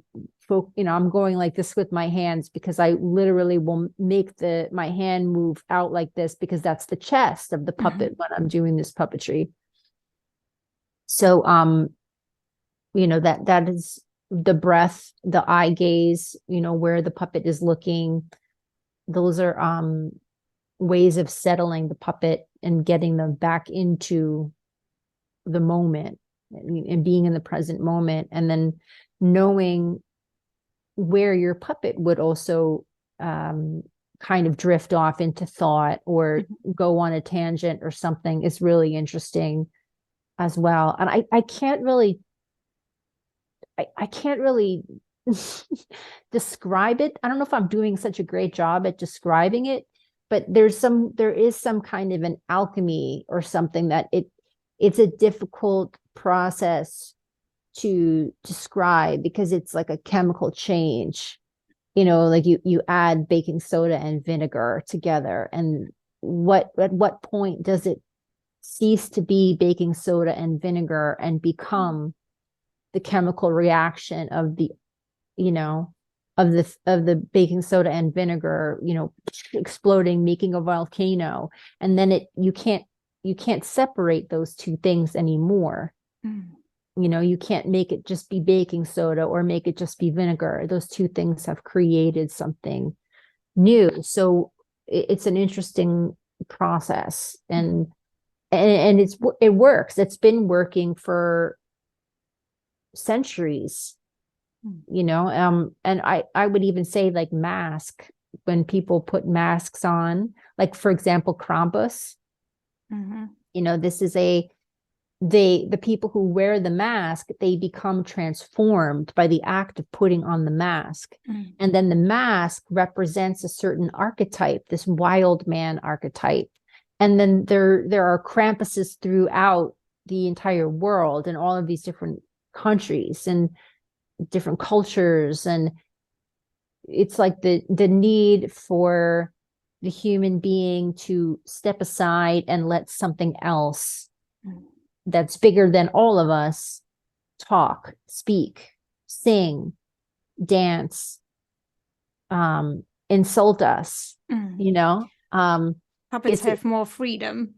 B: I'm going like this with my hands, because I literally will make my hand move out like this, because that's the chest of the puppet when I'm doing this puppetry. So, that is the breath, the eye gaze, where the puppet is looking. Those are ways of settling the puppet and getting them back into the moment, and being in the present moment, and then knowing where your puppet would also kind of drift off into thought, or go on a tangent or something, is really interesting as well. And I can't really describe it. I don't know if I'm doing such a great job at describing it, but there is some kind of an alchemy or something, that it's a difficult process to describe, because it's like a chemical change, like you add baking soda and vinegar together, and at what point does it cease to be baking soda and vinegar and become the chemical reaction of the of the baking soda and vinegar, exploding, making a volcano, and then you can't separate those two things anymore. You can't make it just be baking soda or make it just be vinegar. Those two things have created something new. So it's an interesting process, and it works. It's been working for centuries, and I would even say, like, mask, when people put masks on, like, for example, Krampus. This is the people who wear the mask, they become transformed by the act of putting on the mask. And then the mask represents a certain archetype, this wild man archetype. And then there are Krampuses throughout the entire world, in all of these different countries and different cultures. And it's like the need for the human being to step aside and let something else that's bigger than all of us talk, speak, sing, dance, insult us.
A: Puppets have more freedom.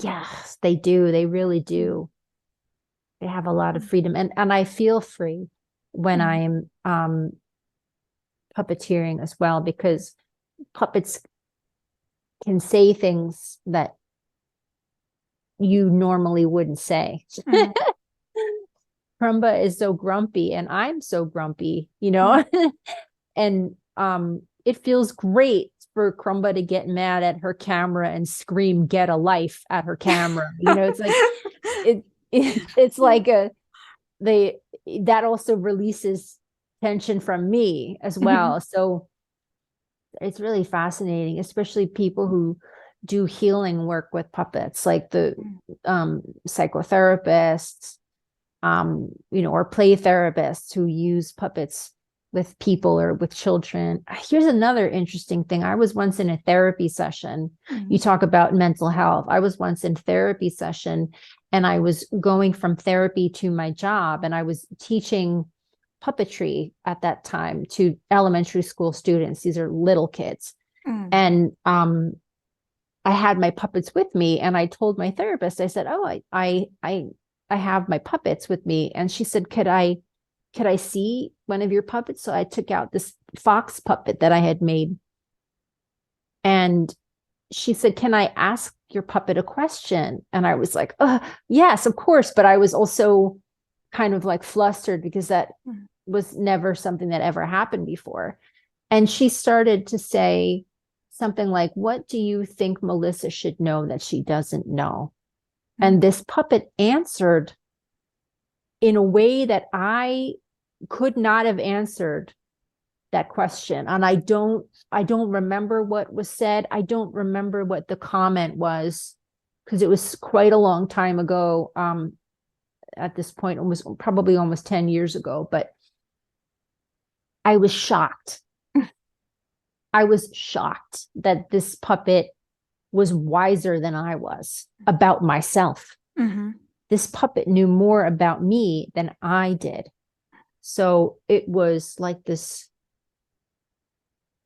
B: Yes, they do. They really do. They have a lot of freedom, and I feel free when I'm puppeteering as well, because puppets can say things that you normally wouldn't say. Krumba is so grumpy, and I'm so grumpy, and it feels great for Krumba to get mad at her camera and scream "get a life" at her camera. It's like it's like that also releases tension from me as well. So it's really fascinating, especially people who do healing work with puppets, like the psychotherapists, or play therapists who use puppets with people or with children. Here's another interesting thing. I was once in a therapy session. You talk about mental health. I was once in therapy session, and I was going from therapy to my job, and I was teaching puppetry at that time to elementary school students. These are little kids. And I had my puppets with me, and I told my therapist, I said, "Oh, I have my puppets with me." And she said, could I see one of your puppets? So I took out this fox puppet that I had made. And she said, "Can I ask your puppet a question?" And I was like, yes, of course. But I was also kind of like flustered, because that was never something that ever happened before. And she started to say something like, "What do you think Melissa should know that she doesn't know?" And this puppet answered in a way that I could not have answered that question. And I don't remember what was said. I don't remember what the comment was, because it was quite a long time ago. At this point, probably almost 10 years ago, but I was shocked. I was shocked that this puppet was wiser than I was about myself. This puppet knew more about me than I did. So it was like this,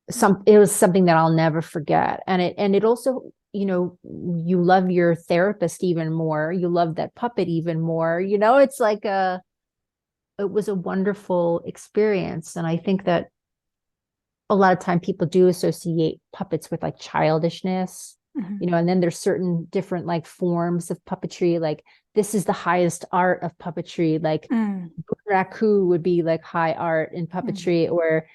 B: it was something that I'll never forget. And it also, you love your therapist even more. You love that puppet even more. It's like it was a wonderful experience. And I think that a lot of time people do associate puppets with like childishness, and then there's certain different like forms of puppetry. Like, this is the highest art of puppetry. Like raku would be like high art in puppetry, or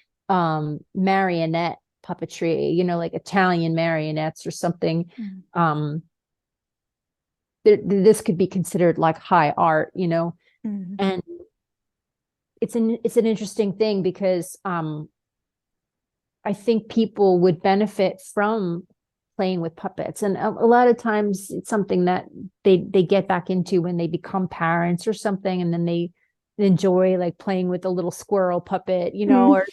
B: marionette puppetry, like Italian marionettes or something. This could be considered like high art, and it's an interesting thing, because I think people would benefit from playing with puppets. And a lot of times it's something that they get back into when they become parents or something, and then they enjoy like playing with a little squirrel puppet, or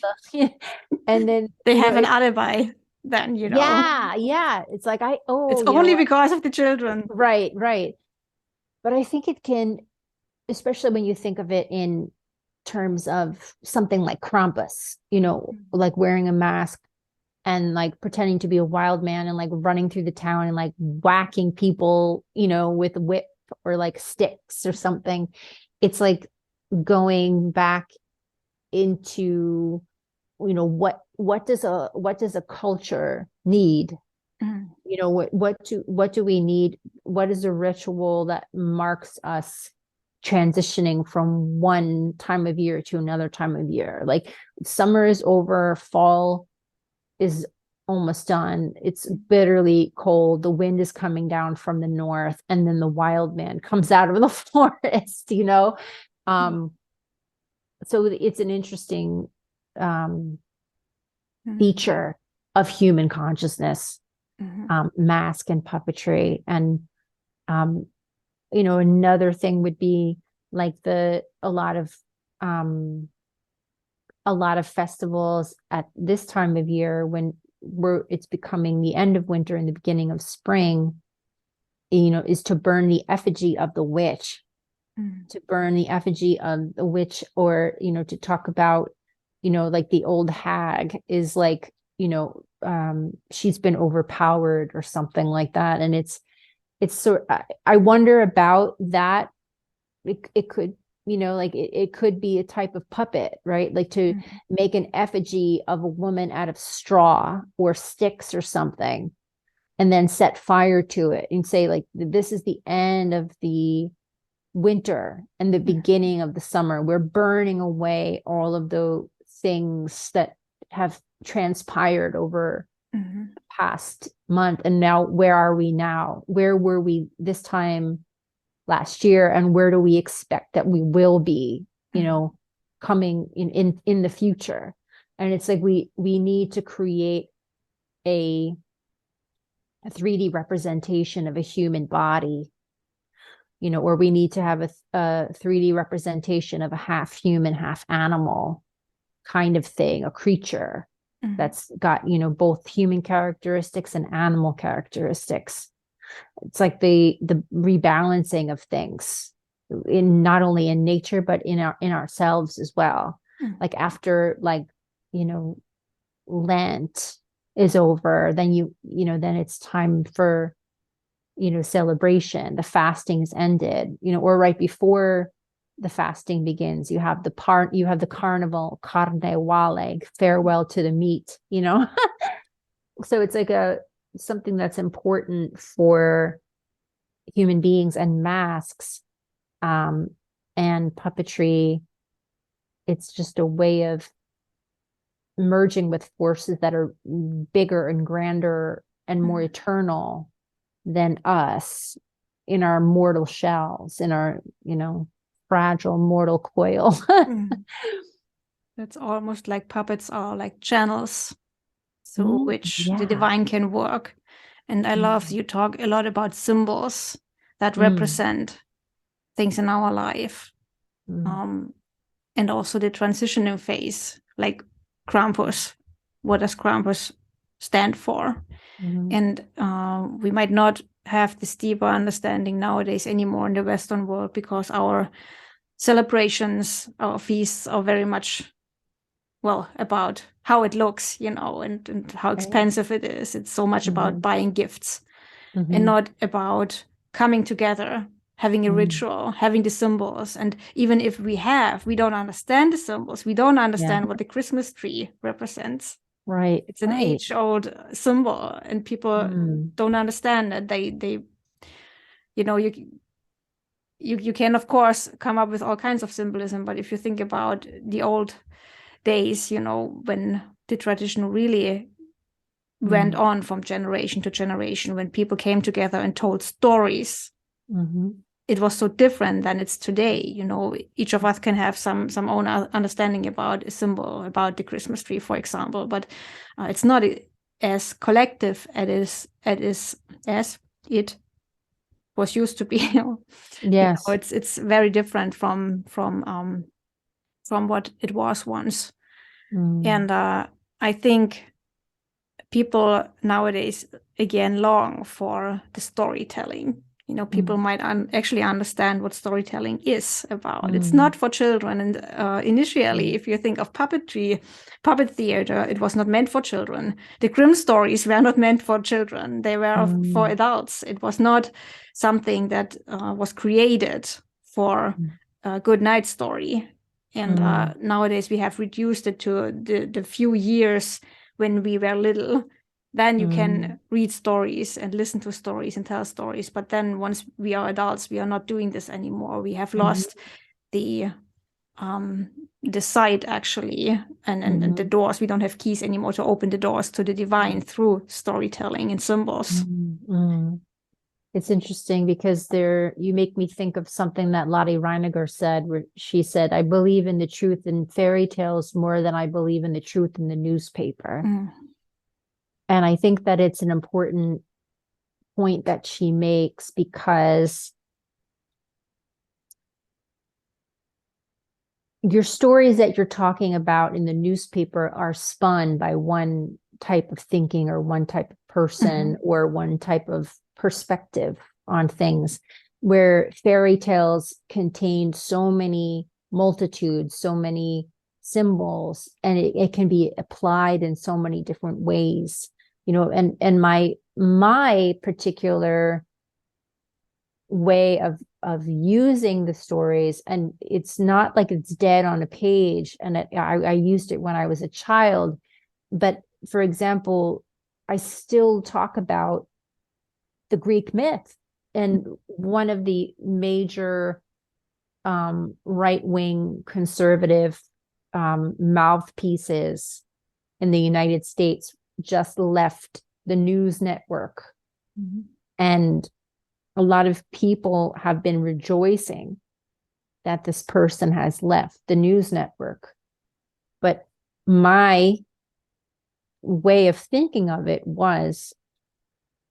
B: and then
A: they have an alibi then,
B: Yeah. It's like,
A: it's only because of the children.
B: Right. But I think it can, especially when you think of it in terms of something like Krampus, you know, like wearing a mask and like pretending to be a wild man and like running through the town and like whacking people, you know, with a whip or like sticks or something. It's like going back into, you know, what does a culture need? You know, what do we need? What is a ritual that marks us transitioning from one time of year to another time of year? Like summer is over, fall is almost done. It's bitterly cold. The wind is coming down from the north, and then the wild man comes out of the forest, you know? So it's an interesting feature of human consciousness, mask and puppetry. And you know, another thing would be like a lot of festivals at this time of year when it's becoming the end of winter and the beginning of spring, you know, is to burn the effigy of the witch, to burn the effigy of the witch, or, you know, to talk about, you know, like the old hag is like, you know, she's been overpowered or something like that. And it's sort, I wonder about that. It could, you know, like it could be a type of puppet, right? Like to make an effigy of a woman out of straw or sticks or something, and then set fire to it and say, like, this is the end of the winter and the beginning of the summer. We're burning away all of the things that have transpired over the past month. And now, where are we now? Where were we this time last year, and where do we expect that we will be, you know, coming in the future? And it's like we need to create a 3D representation of a human body, you know, or we need to have a 3D representation of a half human, half animal kind of thing, a creature that's got, you know, both human characteristics and animal characteristics. It's like the rebalancing of things in not only in nature, but in ourselves as well. Like after, like, you know, Lent is over, then then it's time for, you know, celebration. The fasting is ended, you know, or right before the fasting begins, you have the carnival, carnevale, farewell to the meat, you know. So it's like something that's important for human beings, and masks and puppetry. It's just a way of merging with forces that are bigger and grander and more eternal than us in our mortal shells, in our, you know, fragile mortal coil.
A: It's almost like puppets are like channels through which the divine can work. And I love you talk a lot about symbols that represent things in our life. And also the transitioning phase, like Krampus. What does Krampus stand for? And we might not have this deeper understanding nowadays anymore in the Western world, because our celebrations, our feasts are very much, well, about how it looks, you know, and how expensive it is. It's so much about buying gifts and not about coming together, having a ritual, having the symbols. And even if we don't understand the symbols. We don't understand what the Christmas tree represents.
B: Right.
A: It's an age-old symbol, and people don't understand that. They, you know, you can, of course, come up with all kinds of symbolism, but if you think about the old days, you know, when the tradition really went on from generation to generation, when people came together and told stories, it was so different than it's today. You know, each of us can have some own understanding about a symbol, about the Christmas tree, for example, but it's not as collective as it was used to be.
B: Yes,
A: you know, it's very different from what it was once. And I think people nowadays again long for the storytelling, people might actually understand what storytelling is about. It's
B: Mm.
A: not for children. And initially, if you think of puppetry, puppet theater, it was not meant for children. The Grimm stories were not meant for children. They were for adults. It was not something that was created for a good night story. And nowadays we have reduced it to the few years when we were little. Then you can read stories and listen to stories and tell stories. But then once we are adults, we are not doing this anymore. We have lost the sight, actually, and the doors. We don't have keys anymore to open the doors to the divine through storytelling and symbols.
B: It's interesting because you make me think of something that Lottie Reiniger said, where she said, I believe in the truth in fairy tales more than I believe in the truth in the newspaper. And I think that it's an important point that she makes, because your stories that you're talking about in the newspaper are spun by one type of thinking or one type of person or one type of perspective on things, where fairy tales contain so many multitudes, so many symbols, and it can be applied in so many different ways. And my particular way of using the stories, and it's not like it's dead on a page, and I used it when I was a child, but for example, I still talk about the Greek myth, and one of the major right-wing conservative mouthpieces in the United States just left the news network. And a lot of people have been rejoicing that this person has left the news network. But my way of thinking of it was,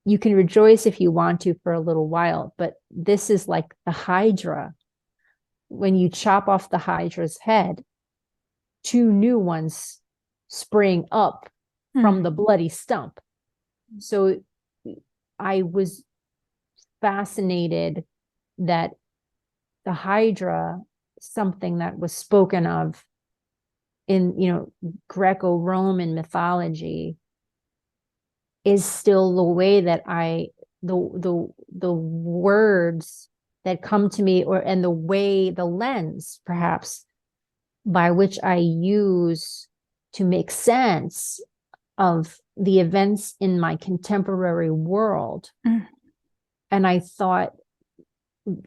B: you can rejoice if you want to for a little while, but this is like the Hydra. When you chop off the Hydra's head, 2 new ones spring up from the bloody stump. So I was fascinated that the Hydra, something that was spoken of in Greco-Roman mythology, is still the way that the words that come to me, and the lens perhaps by which I use to make sense of the events in my contemporary world. And I thought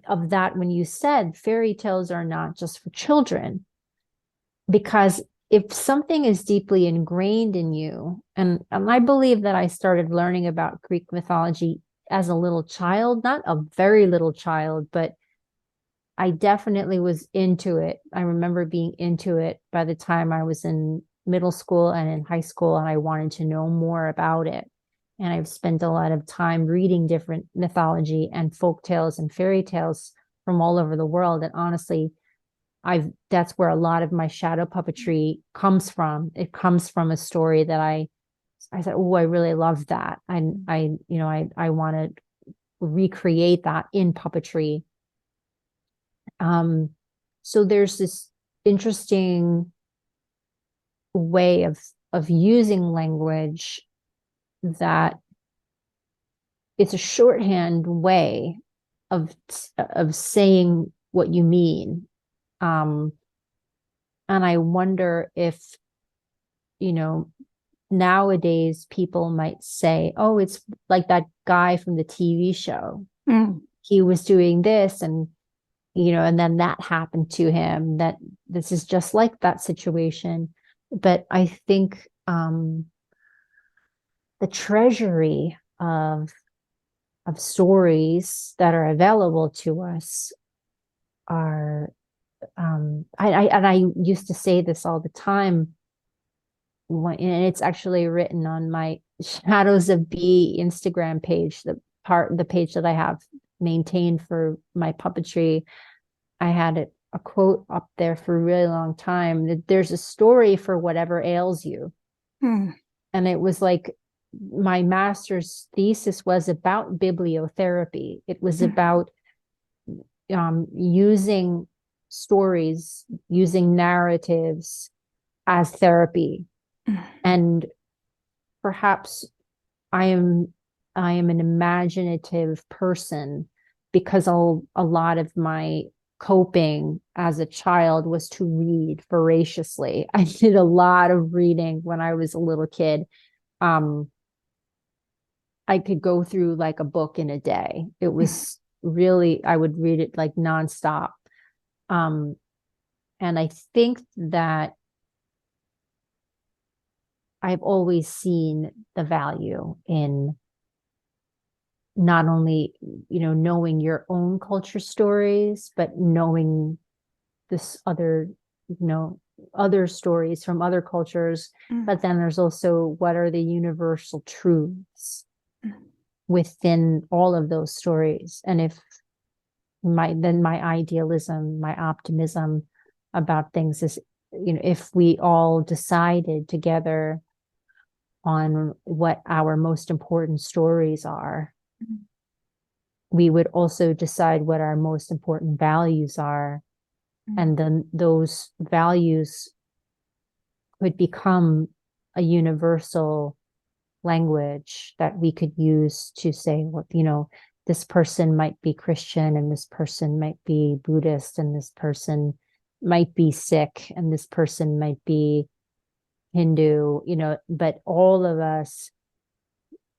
B: of that when you said fairy tales are not just for children, because if something is deeply ingrained in you, and I believe that I started learning about Greek mythology as a little child, not a very little child, but I definitely was into it. I remember being into it by the time I was in middle school and in high school, and I wanted to know more about it. And I've spent a lot of time reading different mythology and folk tales and fairy tales from all over the world. And honestly, that's where a lot of my shadow puppetry comes from. It comes from a story that I said, oh, I really love that. And I want to recreate that in puppetry. So there's this interesting way of using language that it's a shorthand way of saying what you mean. And I wonder if, nowadays people might say, oh, it's like that guy from the TV show. He was doing this, and and then that happened to him, that this is just like that situation. But I think the treasury of stories that are available to us are, I used to say this all the time, and it's actually written on my Shadows of B Instagram page, the page that I have maintained for my puppetry. I had a quote up there for a really long time, that there's a story for whatever ails you. And it was like my master's thesis was about bibliotherapy. It was about using stories, using narratives as therapy. And perhaps I am an imaginative person, because a lot of my coping as a child was to read voraciously. I did a lot of reading when I was a little kid. I could go through like a book in a day. It was really, I would read it like nonstop. And I think that I've always seen the value in not only, knowing your own culture stories, but knowing this other, other stories from other cultures. But then there's also, what are the universal truths within all of those stories? And if my idealism, my optimism about things is, if we all decided together on what our most important stories are, we would also decide what our most important values are. And then those values could become a universal language that we could use to say, what, this person might be Christian, and this person might be Buddhist, and this person might be Sikh, and this person might be Hindu, but all of us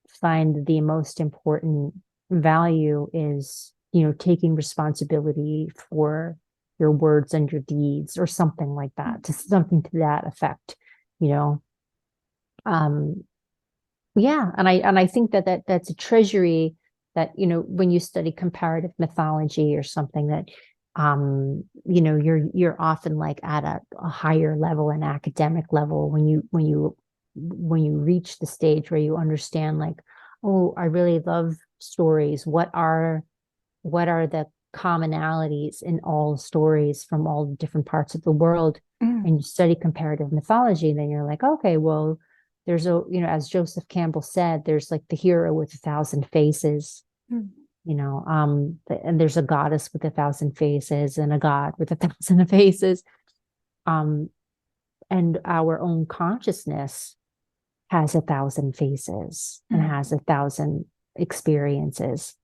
B: find the most important value is, taking responsibility for your words and your deeds, or something like that, to something to that effect, yeah. And I think that's a treasury that, when you study comparative mythology or something, that you're often like at a higher level, an academic level, when you reach the stage where you understand, like, oh, I really love stories. What are the commonalities in all stories from all different parts of the world? And you study comparative mythology, and then you're like, okay, well, there's as Joseph Campbell said, there's like the hero with 1,000 faces. And there's a goddess with 1,000 faces, and a god with 1,000 faces. And our own consciousness has 1,000 faces and has 1,000 experiences.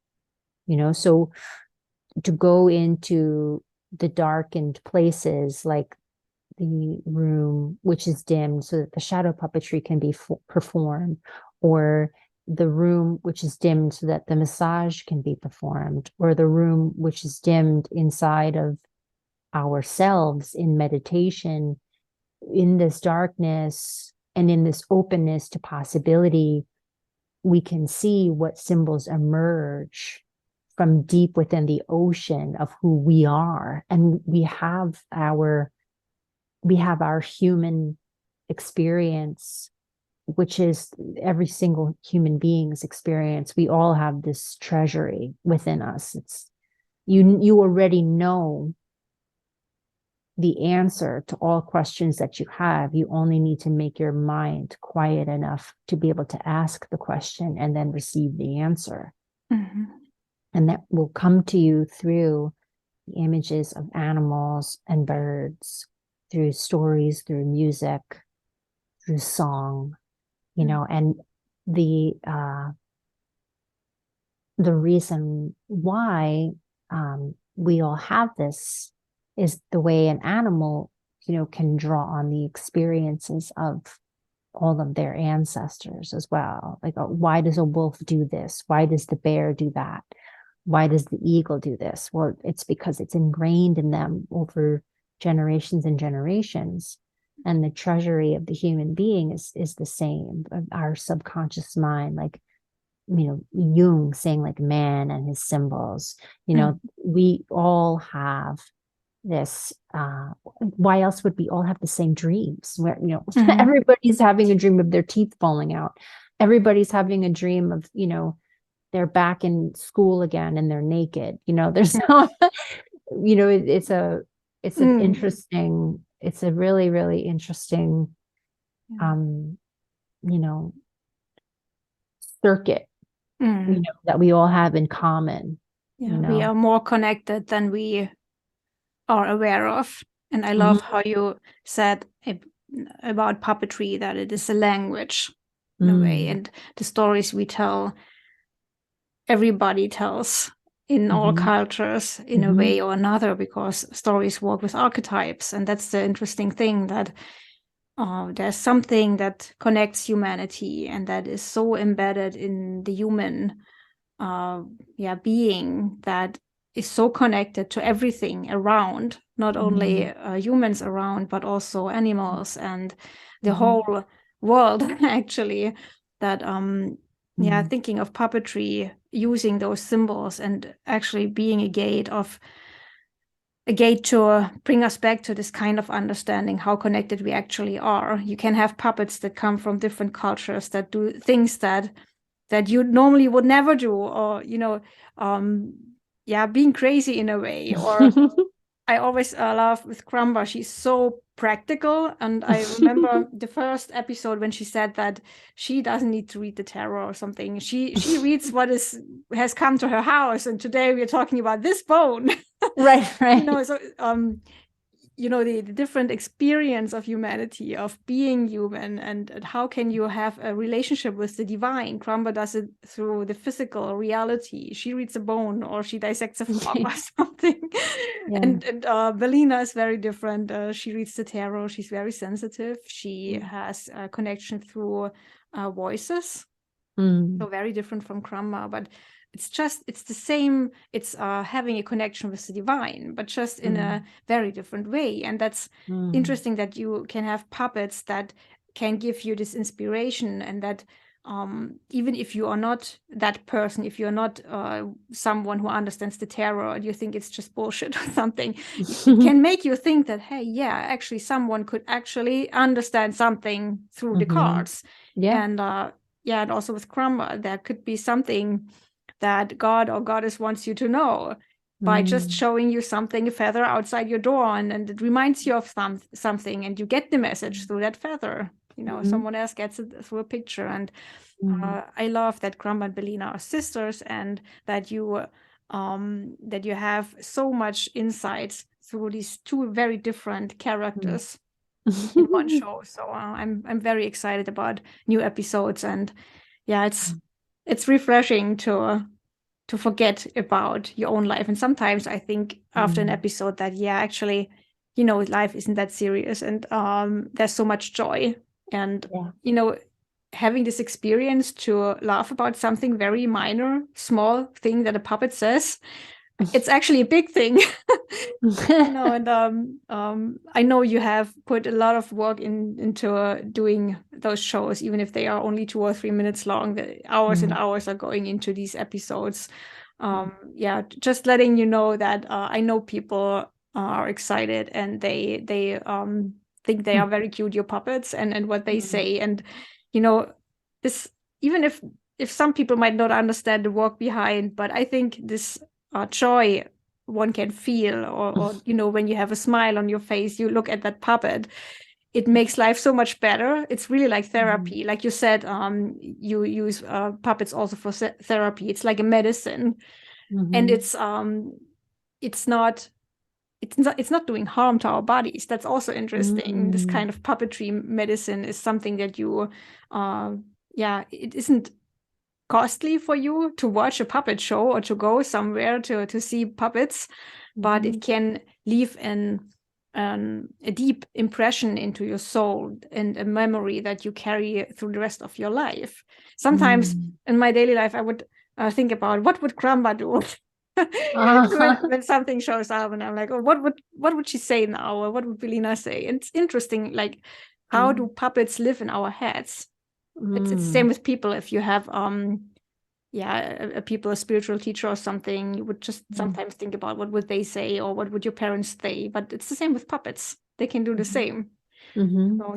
B: So to go into the darkened places, like the room which is dimmed so that the shadow puppetry can be performed, or the room which is dimmed so that the massage can be performed, or the room which is dimmed inside of ourselves in meditation, in this darkness and in this openness to possibility, we can see what symbols emerge from deep within the ocean of who we are. And we have our human experience, which is every single human being's experience. We all have this treasury within us. It's you already know the answer to all questions that you have. You only need to make your mind quiet enough to be able to ask the question and then receive the answer. And that will come to you through the images of animals and birds, through stories, through music, through song, and the reason why we all have this is the way an animal, can draw on the experiences of all of their ancestors as well. Like, why does a wolf do this? Why does the bear do that? Why does the eagle do this? Well, it's because it's ingrained in them over generations and generations. And the treasury of the human being is the same. Our subconscious mind, like, Jung saying, like, man and his symbols, we all have this. Why else would we all have the same dreams? Where, everybody's having a dream of their teeth falling out. Everybody's having a dream of, they're back in school again and they're naked. There's no, it's an interesting, it's a really, really interesting, circuit, that we all have in common.
A: Yeah, we are more connected than we are aware of. And I love how you said about puppetry, that it is a language in a way, and the stories we tell, everybody tells in all cultures in a way or another, because stories work with archetypes. And that's the interesting thing, that there's something that connects humanity and that is so embedded in the human being, that is so connected to everything around, not only humans around, but also animals and the whole world, actually, that thinking of puppetry, using those symbols and actually being a gate to bring us back to this kind of understanding how connected we actually are. You can have puppets that come from different cultures that do things that you normally would never do, or being crazy in a way. Or I always love with Krumba, she's so practical. And I remember the first episode when she said that she doesn't need to read the tarot or something. She reads what has come to her house. And today we're talking about this bone.
B: Right.
A: So the different experience of humanity, of being human, and how can you have a relationship with the divine. Krumba does it through the physical reality. She reads a bone, or she dissects a frog or something. And Bellina is very different. She reads the tarot. She's very sensitive. She has a connection through voices. So very different from Krumba, but it's the same. It's having a connection with the divine, but just in a very different way. And that's interesting, that you can have puppets that can give you this inspiration, and that even if you are not that person, if you're not someone who understands the tarot, and you think it's just bullshit or something, it can make you think that, hey, actually someone could actually understand something through the cards. And and also with Krumba, there could be something that God or goddess wants you to know by just showing you something, a feather outside your door, and it reminds you of something, and you get the message through that feather. Someone else gets it through a picture. And I love that Krumba and Bellina are sisters, and that you have so much insights through these two very different characters in one show. So I'm very excited about new episodes, and it's refreshing to forget about your own life. And sometimes I think after an episode that actually life isn't that serious, and there's so much joy, and having this experience to laugh about something very minor, small thing that a puppet says, it's actually a big thing. And I know you have put a lot of work into doing those shows, even if they are only 2 or 3 minutes long. The hours and hours are going into these episodes. Just letting you know that I know people are excited, and they think they are very cute, your puppets, and what they say. And this, even if some people might not understand the work behind, but I think this joy one can feel, or when you have a smile on your face, you look at that puppet, it makes life so much better. It's really like therapy. Like you said, you use puppets also for therapy. It's like a medicine. And it's not doing harm to our bodies. That's also interesting. This kind of puppetry medicine is something that you it isn't costly for you to watch a puppet show or to go somewhere to see puppets, but it can leave a deep impression into your soul, and a memory that you carry through the rest of your life. Sometimes in my daily life, I would think about, what would Krumba do? when something shows up, and I'm like, oh, what would she say now, or what would Bellina say? And it's interesting, like, how do puppets live in our heads? It's the same with people. If you have a spiritual teacher or something, you would just sometimes think about, what would they say, or what would your parents say? But it's the same with puppets. They can do the same. So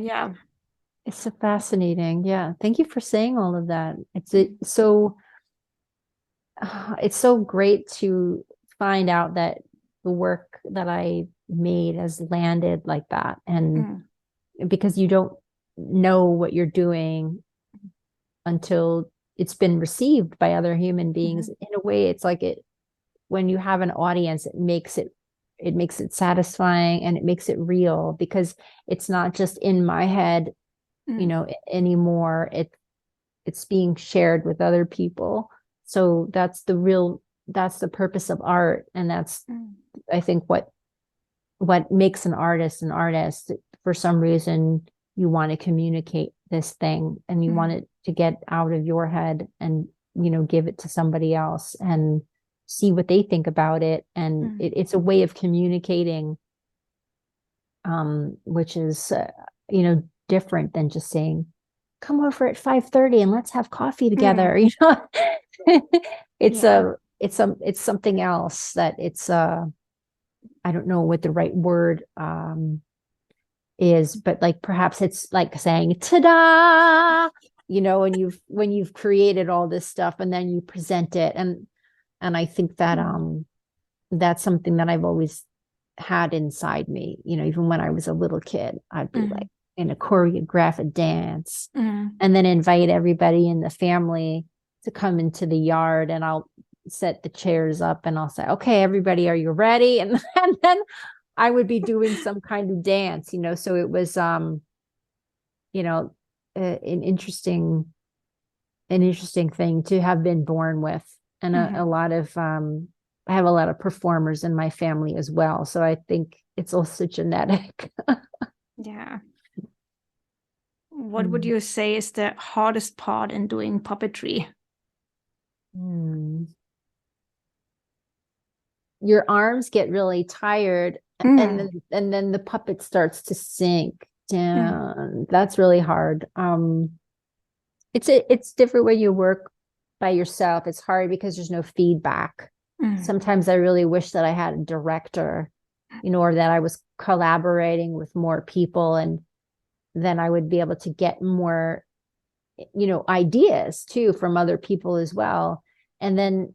B: it's so fascinating. Thank you for saying all of that. It's so great to find out that the work that I made has landed like that. And because you don't know what you're doing until it's been received by other human beings. In a way, it's like when you have an audience, it makes it satisfying, and it makes it real, because it's not just in my head, anymore. It's being shared with other people. So that's the purpose of art. And that's, I think, what makes an artist an artist. For some reason, you want to communicate this thing, and you want it to get out of your head, and, give it to somebody else and see what they think about it. And it's a way of communicating, which is, different than just saying, come over at 5:30 and let's have coffee together. It's something else, that it's I don't know what the right word is, but like perhaps it's like saying ta-da, when you've created all this stuff and then you present it. And I think that that's something that I've always had inside me. Even when I was a little kid, I'd be like in a choreographed dance, and then invite everybody in the family to come into the yard, and I'll set the chairs up and I'll say, okay, everybody, are you ready? And then I would be doing some kind of dance, so it was an interesting thing to have been born with. And a lot of I have a lot of performers in my family as well, so I think it's also genetic.
A: Yeah. What would you say is the hardest part in doing puppetry?
B: Your arms get really tired, and then the puppet starts to sink down. That's really hard. It's different when you work by yourself. It's hard because there's no feedback. Sometimes I really wish that I had a director, or that I was collaborating with more people, and then I would be able to get more, ideas too from other people as well. And then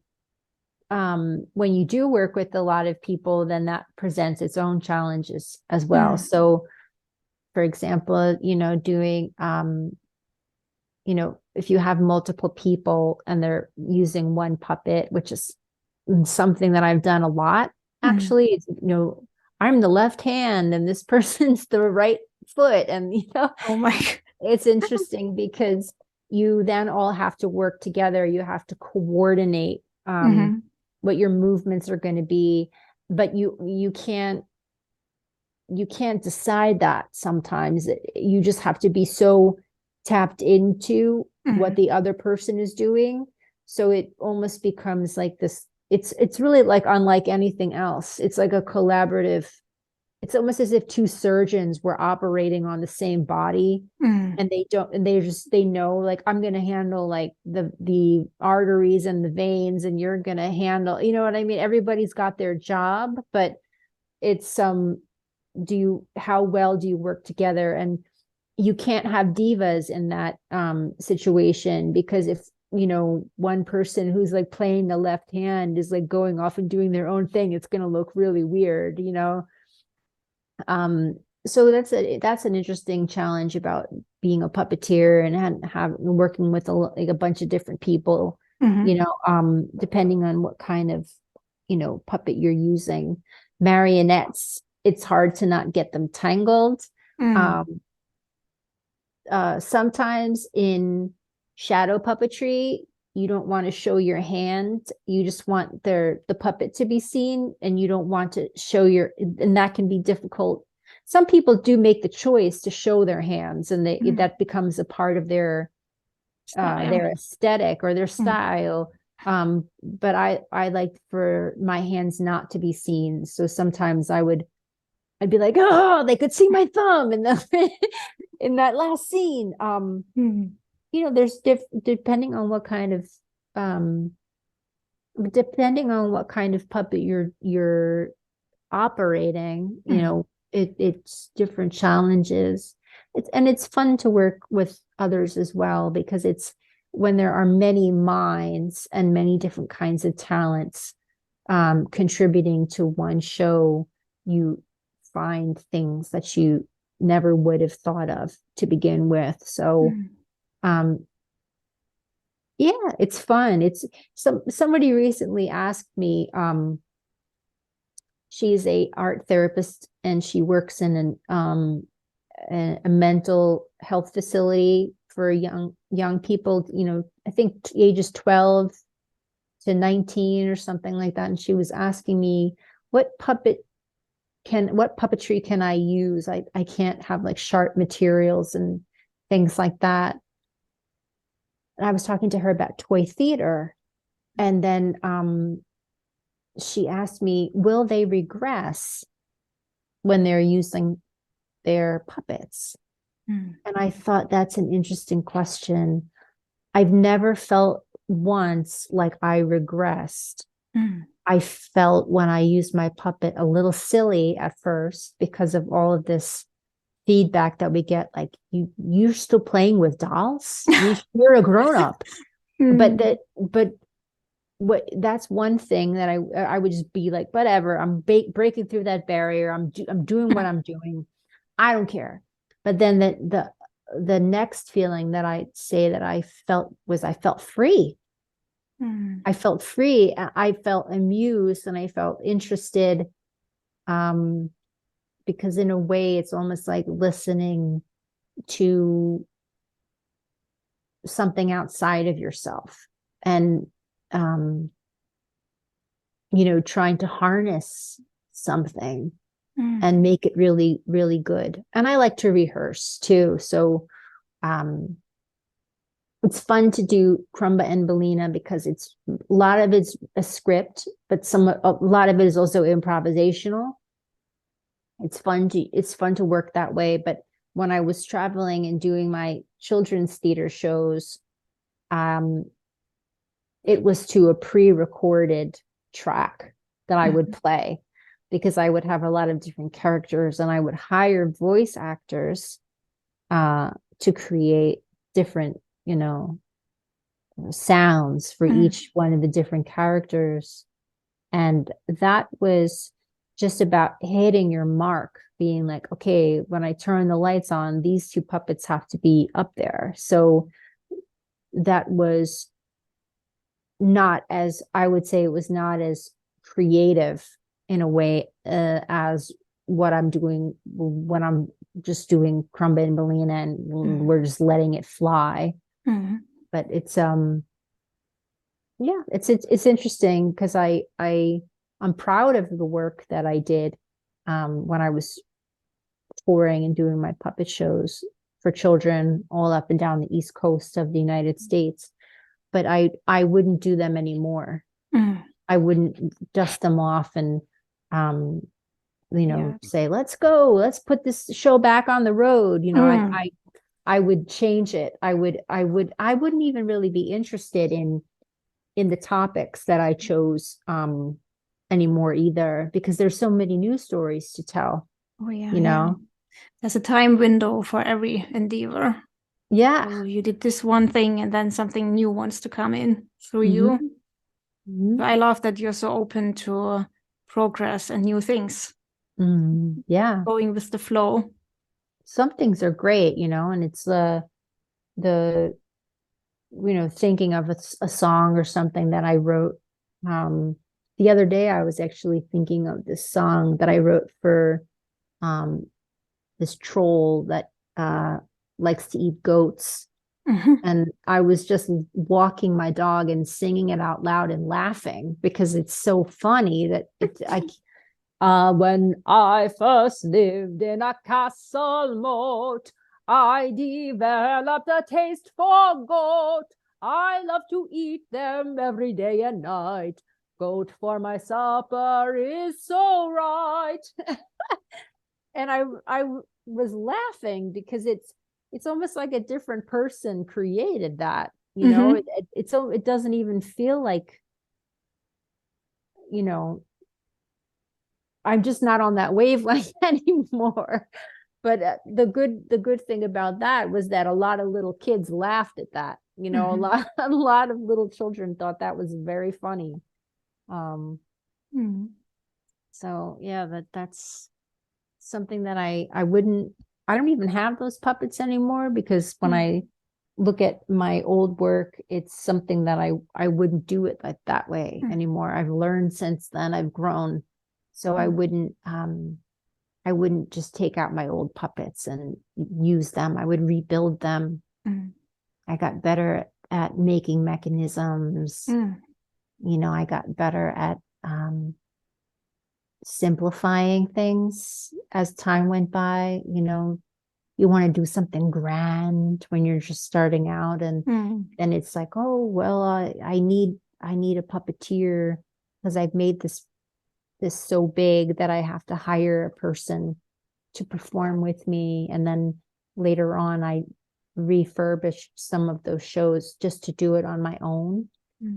B: when you do work with a lot of people, then that presents its own challenges as well. So, for example, doing, if you have multiple people and they're using one puppet, which is something that I've done a lot, actually, it's, I'm the left hand and this person's the right foot. And,
A: Oh my God.
B: It's interesting because you then all have to work together. You have to coordinate what your movements are going to be, but you can't decide that sometimes. You just have to be so tapped into what the other person is doing. So it almost becomes like this, it's really like unlike anything else. It's like a collaborative, it's almost as if two surgeons were operating on the same body, and they know, like, I'm going to handle like the arteries and the veins, and you're going to handle, you know what I mean? Everybody's got their job, but it's how well do you work together? And you can't have divas in that situation, because if one person who's like playing the left hand is like going off and doing their own thing, it's going to look really weird. So that's an interesting challenge about being a puppeteer and working with a bunch of different people, depending on what kind of puppet you're using. Marionettes, it's hard to not get them tangled. Sometimes in shadow puppetry, you don't want to show your hand. You just want the puppet to be seen, and you don't want to show and that can be difficult. Some people do make the choice to show their hands, and that becomes a part of their aesthetic or their style. But I like for my hands not to be seen. So sometimes I'd be like, oh, they could see my thumb in in that last scene. There's depending on what kind of puppet you're operating, it's different challenges. It's fun to work with others as well, because it's when there are many minds and many different kinds of talents contributing to one show, you find things that you never would have thought of to begin with. So Yeah, it's fun. It's somebody recently asked me, she's a art therapist and she works in a mental health facility for young people, I think ages 12 to 19 or something like that. And she was asking me, what puppetry can I use? I can't have like sharp materials and things like that. And I was talking to her about toy theater. And then she asked me, will they regress when they're using their puppets? And I thought that's an interesting question. I've never felt once like I regressed. I felt when I used my puppet a little silly at first because of all of this feedback that we get, like you're still playing with dolls. You're a grown up. But that's one thing that I would just be like, whatever. I'm breaking through that barrier. I'm doing what I'm doing. I don't care. But then the next feeling that I say that I felt was I felt free. I felt free. I felt amused and I felt interested. Because in a way, it's almost like listening to something outside of yourself and, trying to harness something and make it really, really good. And I like to rehearse too. So, it's fun to do Krumba and Bellina because a lot of it's a script, but a lot of it is also improvisational. It's fun to work that way. But when I was traveling and doing my children's theater shows, it was to a pre-recorded track that I would play because I would have a lot of different characters and I would hire voice actors to create different, sounds for each one of the different characters. And that was just about hitting your mark, being like, okay, when I turn the lights on, these two puppets have to be up there. So that was not as, I would say it was not as creative in a way as what I'm doing when I'm just doing Krumba and Bellina and we're just letting it fly. But it's it's interesting because I'm proud of the work that I did when I was touring and doing my puppet shows for children all up and down the East Coast of the United States. But I wouldn't do them anymore. I wouldn't dust them off and say, let's go, let's put this show back on the road. I would change it. I wouldn't even really be interested in the topics that I chose anymore either, because there's so many news stories to tell.
A: There's a time window for every endeavor. So you did this one thing and then something new wants to come in through you. I love that you're so open to progress and new things. Going with the flow.
B: Some things are great, and it's the thinking of a song or something that I wrote. The other day, I was actually thinking of this song that I wrote for this troll that likes to eat goats. And I was just walking my dog and singing it out loud and laughing because it's so funny that when I first lived in a castle moat, I developed a taste for goat. I love to eat them every day and night. Goat for my supper is so right. And I was laughing because it's almost like a different person created that, it doesn't even feel like, I'm just not on that wavelength anymore. But the good thing about that was that a lot of little kids laughed at that. A lot of little children thought that was very funny. So yeah, that's something that I don't even have those puppets anymore because when I look at my old work, it's something that I wouldn't do it like that way anymore. I've learned since then, I've grown. So I wouldn't just take out my old puppets and use them. I would rebuild them. I got better at making mechanisms. I got better at simplifying things as time went by. You want to do something grand when you're just starting out, and it's like, oh well, I need a puppeteer because I've made this so big that I have to hire a person to perform with me. And then later on, I refurbished some of those shows just to do it on my own.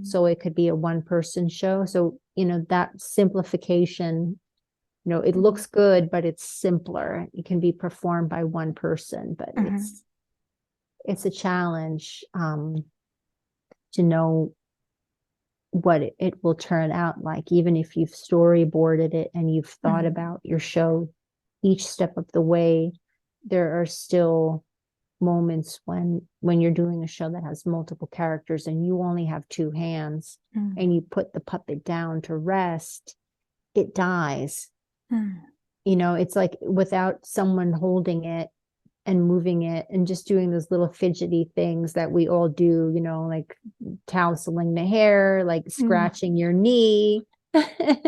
B: So it could be a one-person show. So, that simplification, it looks good, but it's simpler. It can be performed by one person, but it's a challenge to know what it will turn out like, even if you've storyboarded it and you've thought about your show each step of the way. There are still moments when you're doing a show that has multiple characters and you only have two hands and you put the puppet down to rest, it dies. It's like without someone holding it and moving it and just doing those little fidgety things that we all do, like tousling the hair, like scratching your knee, turning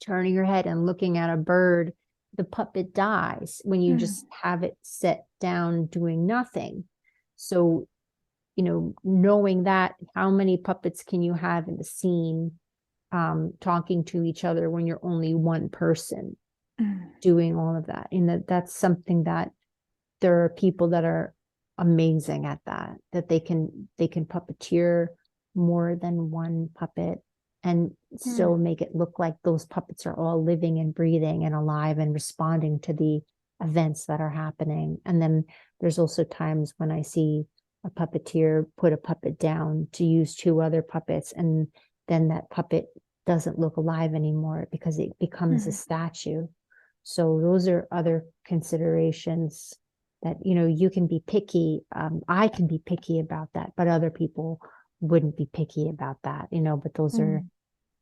B: your head and looking at a bird. The puppet dies when you just have it set down doing nothing. So, knowing that, how many puppets can you have in a scene talking to each other when you're only one person doing all of that? And that's something that there are people that are amazing at, that they can puppeteer more than one puppet and still make it look like those puppets are all living and breathing and alive and responding to the events that are happening. And then there's also times when I see a puppeteer put a puppet down to use two other puppets, and then that puppet doesn't look alive anymore because it becomes a statue. So those are other considerations that, you can be picky. I can be picky about that, but other people wouldn't be picky about that, but those are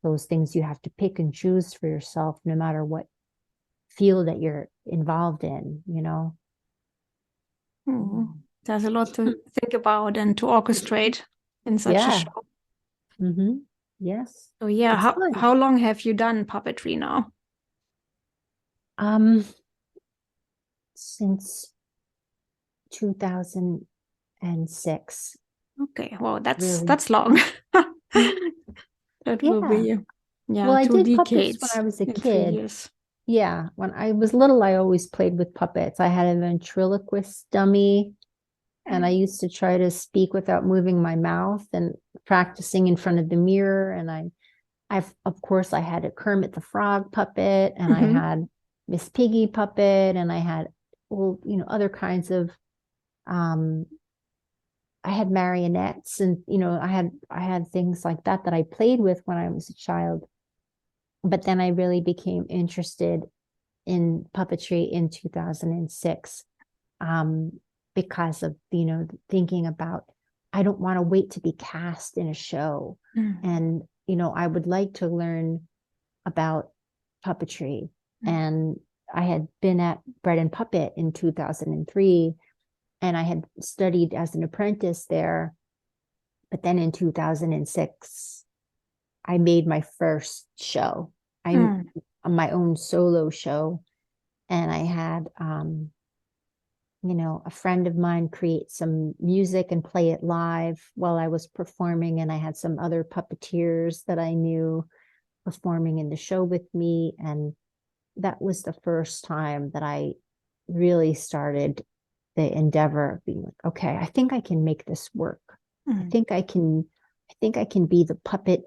B: those things you have to pick and choose for yourself, no matter what field that you're involved in,
A: There's a lot to think about and to orchestrate in such a show.
B: Yes.
A: So how long have you done puppetry now?
B: Since 2006.
A: Okay, well, that's long. That will be
B: well, I
A: 2
B: did
A: decades
B: puppets when I was a
A: in 3
B: kid.
A: years.
B: Yeah, when I was little, I always played with puppets. I had a ventriloquist dummy, and I used to try to speak without moving my mouth and practicing in front of the mirror. And of course, I had a Kermit the Frog puppet, and I had Miss Piggy puppet, and I had other kinds of I had marionettes, and I had things like that I played with when I was a child. But then I really became interested in puppetry in 2006 because of thinking about, I don't want to wait to be cast in a show. And I would like to learn about puppetry. And I had been at Bread and Puppet in 2003, and I had studied as an apprentice there. But then in 2006, I made my first show. My own solo show. And I had, a friend of mine create some music and play it live while I was performing. And I had some other puppeteers that I knew performing in the show with me. And that was the first time that I really started the endeavor of being like, okay, I think I can make this work. I think I can be the puppet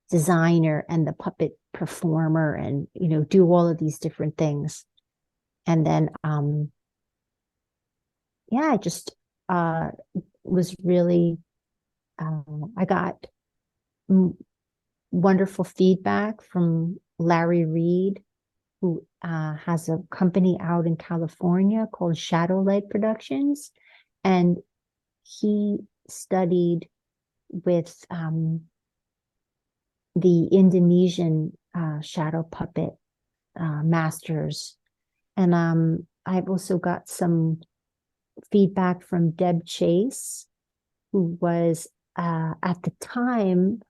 B: designer and the puppet performer and, do all of these different things. And then, I just was really, I got wonderful feedback from Larry Reed, who has a company out in California called Shadowlight Productions. And he studied with the Indonesian shadow puppet masters. And I've also got some feedback from Deb Chase, who was at the time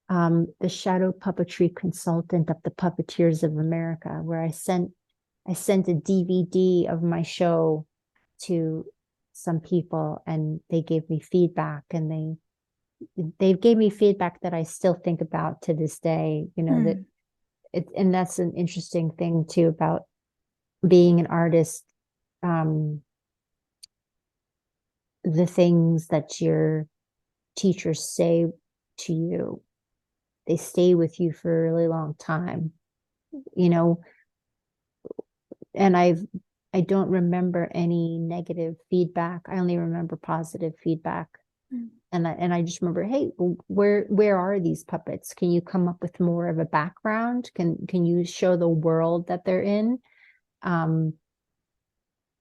B: the shadow puppetry consultant of the Puppeteers of America, where I sent a DVD of my show to some people, and they gave me feedback, and they gave me feedback that I still think about to this day. That it, and that's an interesting thing too about being an artist. The things that your teachers say to you, they stay with you for a really long time, and I don't remember any negative feedback. I only remember positive feedback. And I just remember, hey, where are these puppets? Can you come up with more of a background? Can you show the world that they're in?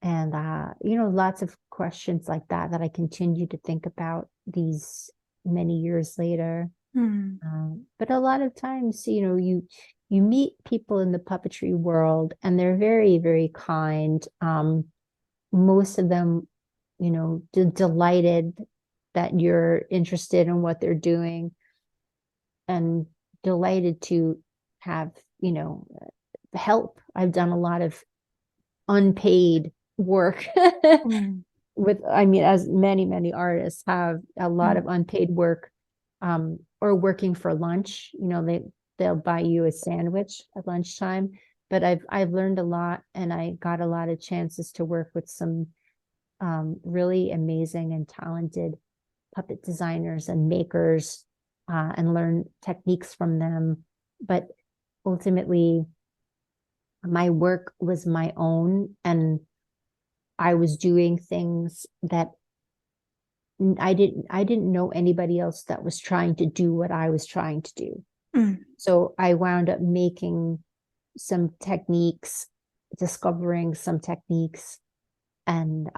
B: Lots of questions like that I continue to think about these many years later. But a lot of times, you meet people in the puppetry world, and they're very, very kind. Most of them, delighted that you're interested in what they're doing, and delighted to have, help. I've done a lot of unpaid work as many artists have a lot of unpaid work, or working for lunch. They'll buy you a sandwich at lunchtime. But I've learned a lot, and I got a lot of chances to work with some really amazing and talented puppet designers and makers, and learn techniques from them. But ultimately, my work was my own, and I was doing things that I didn't know anybody else that was trying to do what I was trying to do. So I wound up making some techniques, discovering some techniques, and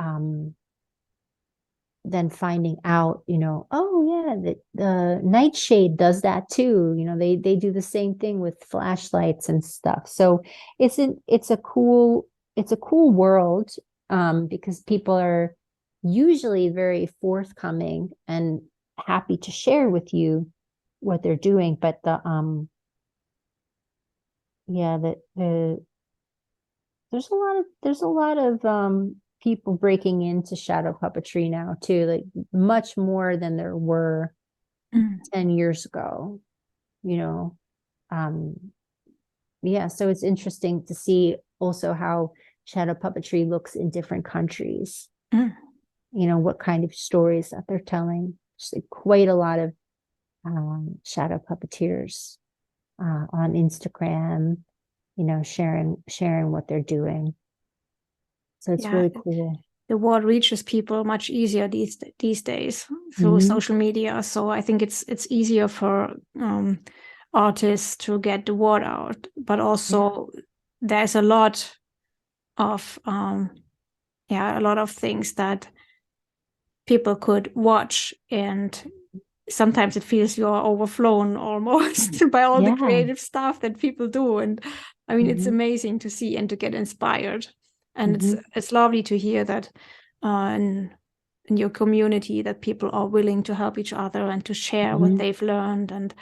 B: then finding out, oh yeah, that the Nightshade does that too. They do the same thing with flashlights and stuff. So it's a cool world, because people are usually very forthcoming and happy to share with you what they're doing. But there's a lot of people breaking into shadow puppetry now too, like much more than there were 10 years ago. So it's interesting to see also how shadow puppetry looks in different countries. What kind of stories that they're telling. There's quite a lot of shadow puppeteers on Instagram, sharing what they're doing. So it's really cool.
A: The word reaches people much easier these days through social media. So I think it's easier for artists to get the word out. But also there's a lot of things that people could watch, and sometimes it feels you're overflown almost by all the creative stuff that people do. And I mean, it's amazing to see and to get inspired. And it's lovely to hear that in your community that people are willing to help each other and to share what they've learned. And,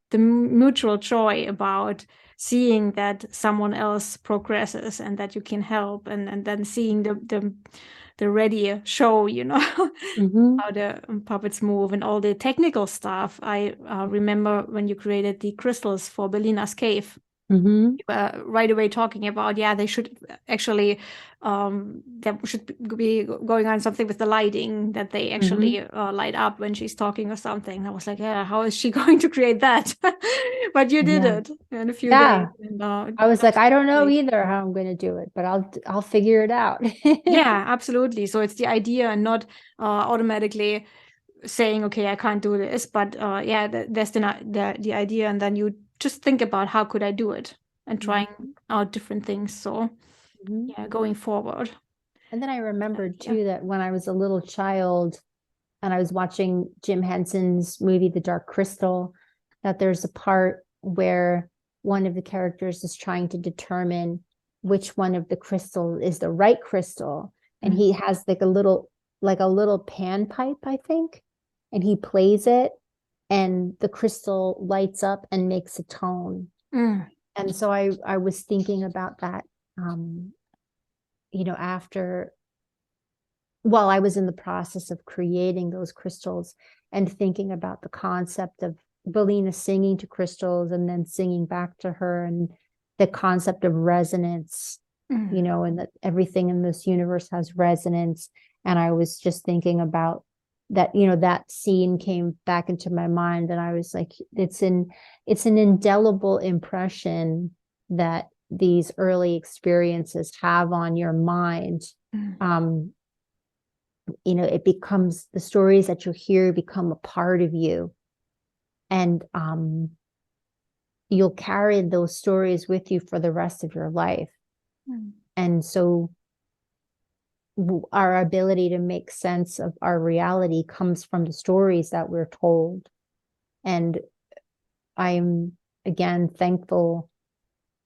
A: the mutual joy about seeing that someone else progresses and that you can help, and then seeing the ready show, how the puppets move and all the technical stuff. I remember when you created the crystals for Bellina's cave, you were right away talking about, they should actually, there should be going on something with the lighting, that they actually light up when she's talking or something. And I was like, how is she going to create that? But you did it in a few days. And,
B: I was like, I don't know either how I'm going to do it, but I'll figure it out.
A: Yeah, absolutely. So it's the idea, and not automatically saying, okay, I can't do this, but that's the idea, and then you just think about how could I do it, and trying out different things. So going forward.
B: And then I remembered too that when I was a little child and I was watching Jim Henson's movie, The Dark Crystal, that there's a part where one of the characters is trying to determine which one of the crystal is the right crystal. And he has like a little pan pipe, I think, and he plays it and the crystal lights up and makes a tone. And so I was thinking about that, after, while I was in the process of creating those crystals and thinking about the concept of Bellina singing to crystals and then singing back to her, and the concept of resonance, and that everything in this universe has resonance. And I was just thinking about that, that scene came back into my mind, and I was like, it's an indelible impression that these early experiences have on your mind. It becomes, the stories that you hear become a part of you, and you'll carry those stories with you for the rest of your life. And so our ability to make sense of our reality comes from the stories that we're told. And I'm, again, thankful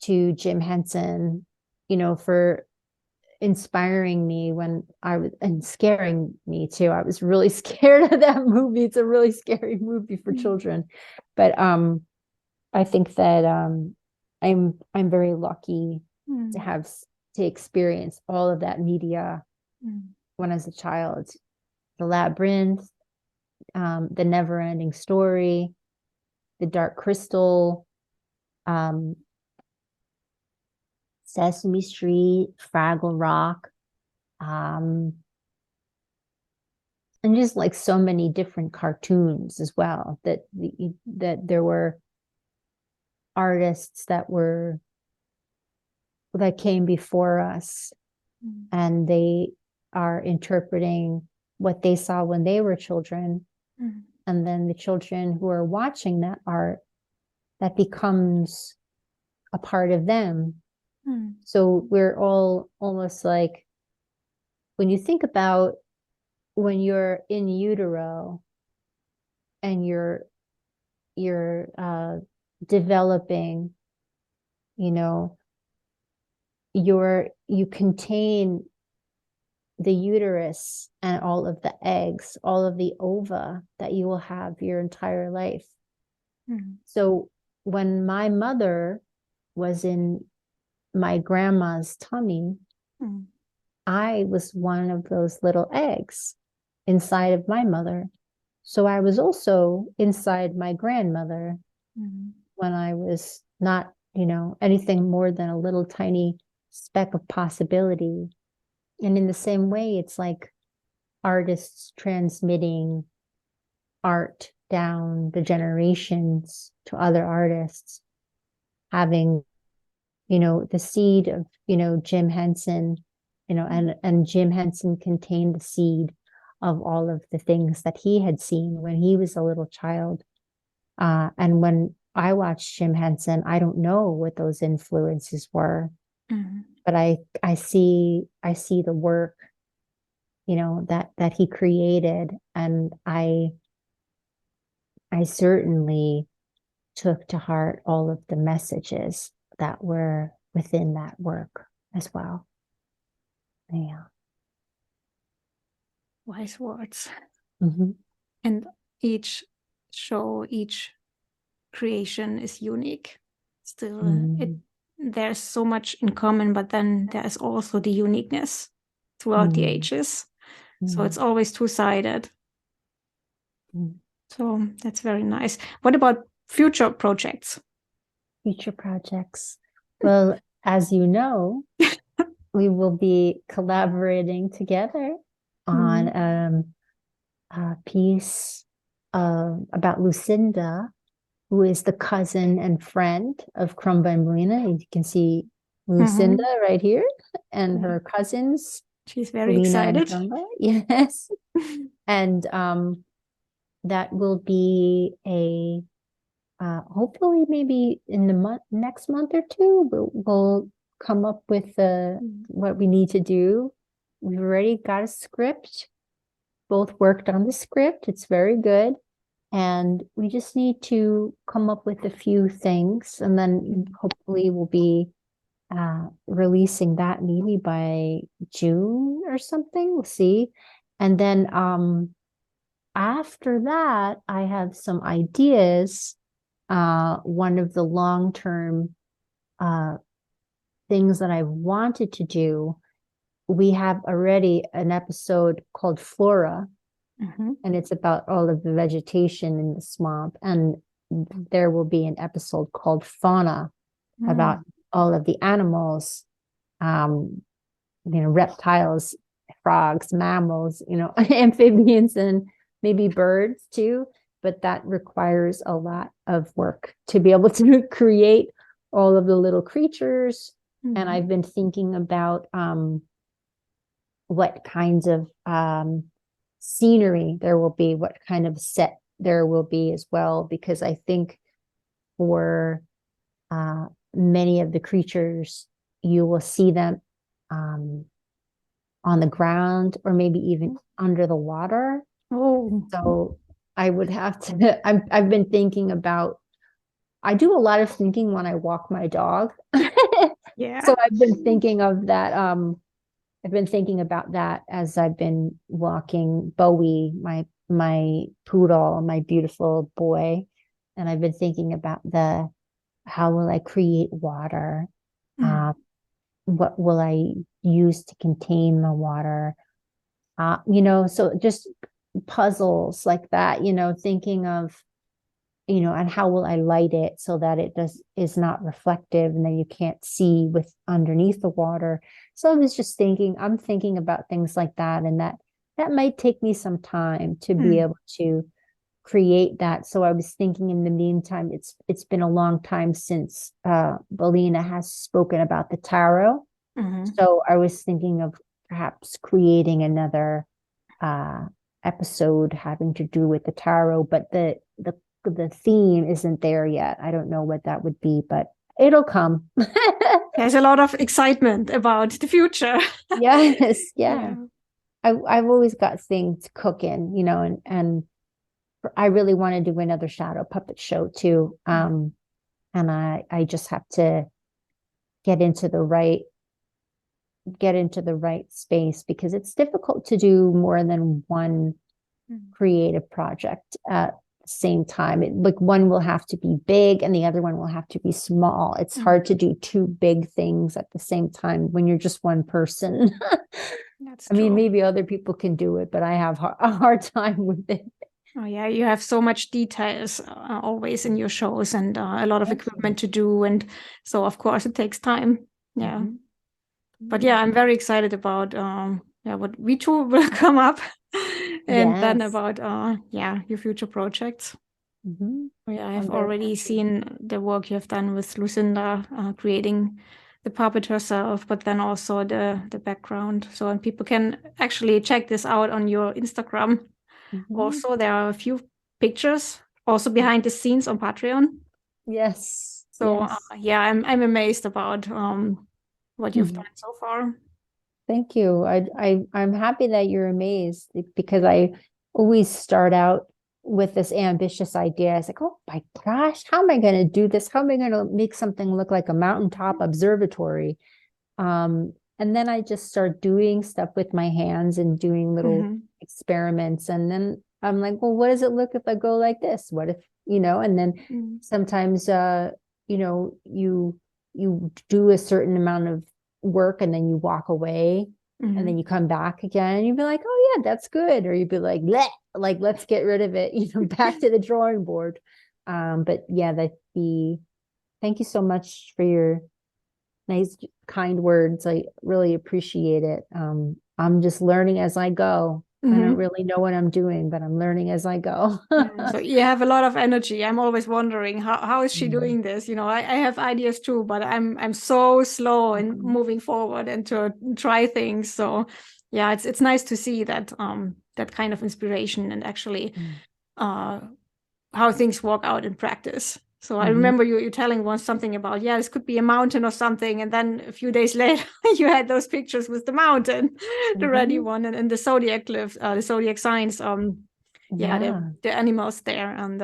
B: to Jim Henson, for inspiring me when I was, and scaring me too. I was really scared of that movie. It's a really scary movie for children. But I think that I'm very lucky to experience all of that media when I was a child. The Labyrinth, The Never-Ending Story, The Dark Crystal, Sesame Street, Fraggle Rock, and just like so many different cartoons as well, that there were artists that came before us, and they are interpreting what they saw when they were children. And then the children who are watching that art, that becomes a part of them. So we're all almost like, when you think about when you're in utero and you're developing, you contain the uterus and all of the eggs, all of the ova that you will have your entire life. So when my mother was in my grandma's tummy, I was one of those little eggs inside of my mother. So I was also inside my grandmother when I was not, anything more than a little tiny speck of possibility. And in the same way, it's like artists transmitting art down the generations to other artists, having, the seed of, Jim Henson, and Jim Henson contained the seed of all of the things that he had seen when he was a little child. And when I watched Jim Henson, I don't know what those influences were, but I see the work, that he created, and I certainly took to heart all of the messages that were within that work as well. Yeah.
A: Wise words. And each show, each creation is unique. Still, there's so much in common, but then there's also the uniqueness throughout the ages. So it's always two-sided. So that's very nice. What about future projects?
B: Future projects. Well, as you know, we will be collaborating together on a piece about Lucinda, who is the cousin and friend of Krumba and Bellina. You can see Lucinda right here, and her cousins.
A: She's very
B: Lena
A: excited.
B: And Krumba. Yes. And that will be a hopefully maybe in the next month or two, we'll come up with what we need to do we've already got a script, both worked on the script. It's very good. And we just need to come up with a few things, and then hopefully we'll be releasing that maybe by June or something. We'll see. And then after that, I have some ideas. One of the long-term things that I wanted to do, we have already an episode called Flora, and it's about all of the vegetation in the swamp. And there will be an episode called Fauna, about all of the animals, reptiles, frogs, mammals, amphibians, and maybe birds too. But that requires a lot of work to be able to create all of the little creatures. And I've been thinking about what kinds of scenery there will be, what kind of set there will be as well, because I think for many of the creatures, you will see them on the ground or maybe even under the water. So I would have to, I've been thinking about, I do a lot of thinking when I walk my dog. So I've been thinking of that. I've been thinking about that as I've been walking Bowie, my poodle, my beautiful boy. And I've been thinking about how will I create water? What will I use to contain the water? So just puzzles like that, thinking of, and how will I light it so that it is not reflective and then you can't see with underneath the water. So I'm thinking about things like that, and that might take me some time to be able to create that. So I was thinking in the meantime, it's been a long time since Bellina has spoken about the tarot. So I was thinking of perhaps creating another episode having to do with the tarot, but the theme isn't there yet. I don't know what that would be, but it'll come.
A: There's a lot of excitement about the future.
B: Yes, yeah. I've always got things cooking, and I really want to do another shadow puppet show too. And I just have to get into the right space, because it's difficult to do more than one creative project at the same time. One will have to be big and the other one will have to be small. It's hard to do two big things at the same time when you're just one person. I mean, maybe other people can do it, but I have a hard time with it.
A: Oh yeah, you have so much details always in your shows, and a lot of equipment to do, and so of course it takes time. Yeah. But yeah, I'm very excited about what we two will come up, and then about your future projects. Yeah, I've already seen the work you have done with Lucinda, creating the puppet herself, but then also the background. So, and people can actually check this out on your Instagram. Also, there are a few pictures also behind the scenes on Patreon.
B: Yes.
A: So I'm amazed about what you've done so far.
B: Thank you. I'm happy that you're amazed, because I always start out with this ambitious idea. It's like, oh my gosh, how am I going to do this? How am I going to make something look like a mountaintop observatory? And then I just start doing stuff with my hands and doing little experiments. And then I'm like, well, what does it look if I go like this? What if, and then sometimes, you do a certain amount of work and then you walk away and then you come back again and you'd be like, oh yeah, that's good. Or you'd be like, let's get rid of it, back to the drawing board. But yeah, thank you so much for your nice, kind words. I really appreciate it. I'm just learning as I go. I don't really know what I'm doing, but I'm learning as I go.
A: So you have a lot of energy. I'm always wondering how is she doing this? I have ideas too, but I'm so slow in moving forward and to try things. So yeah, it's nice to see that that kind of inspiration and actually how things work out in practice. So I remember you telling once something about, this could be a mountain or something. And then a few days later, you had those pictures with the mountain, the ready one, and the zodiac glyphs, the zodiac signs. The animals there. And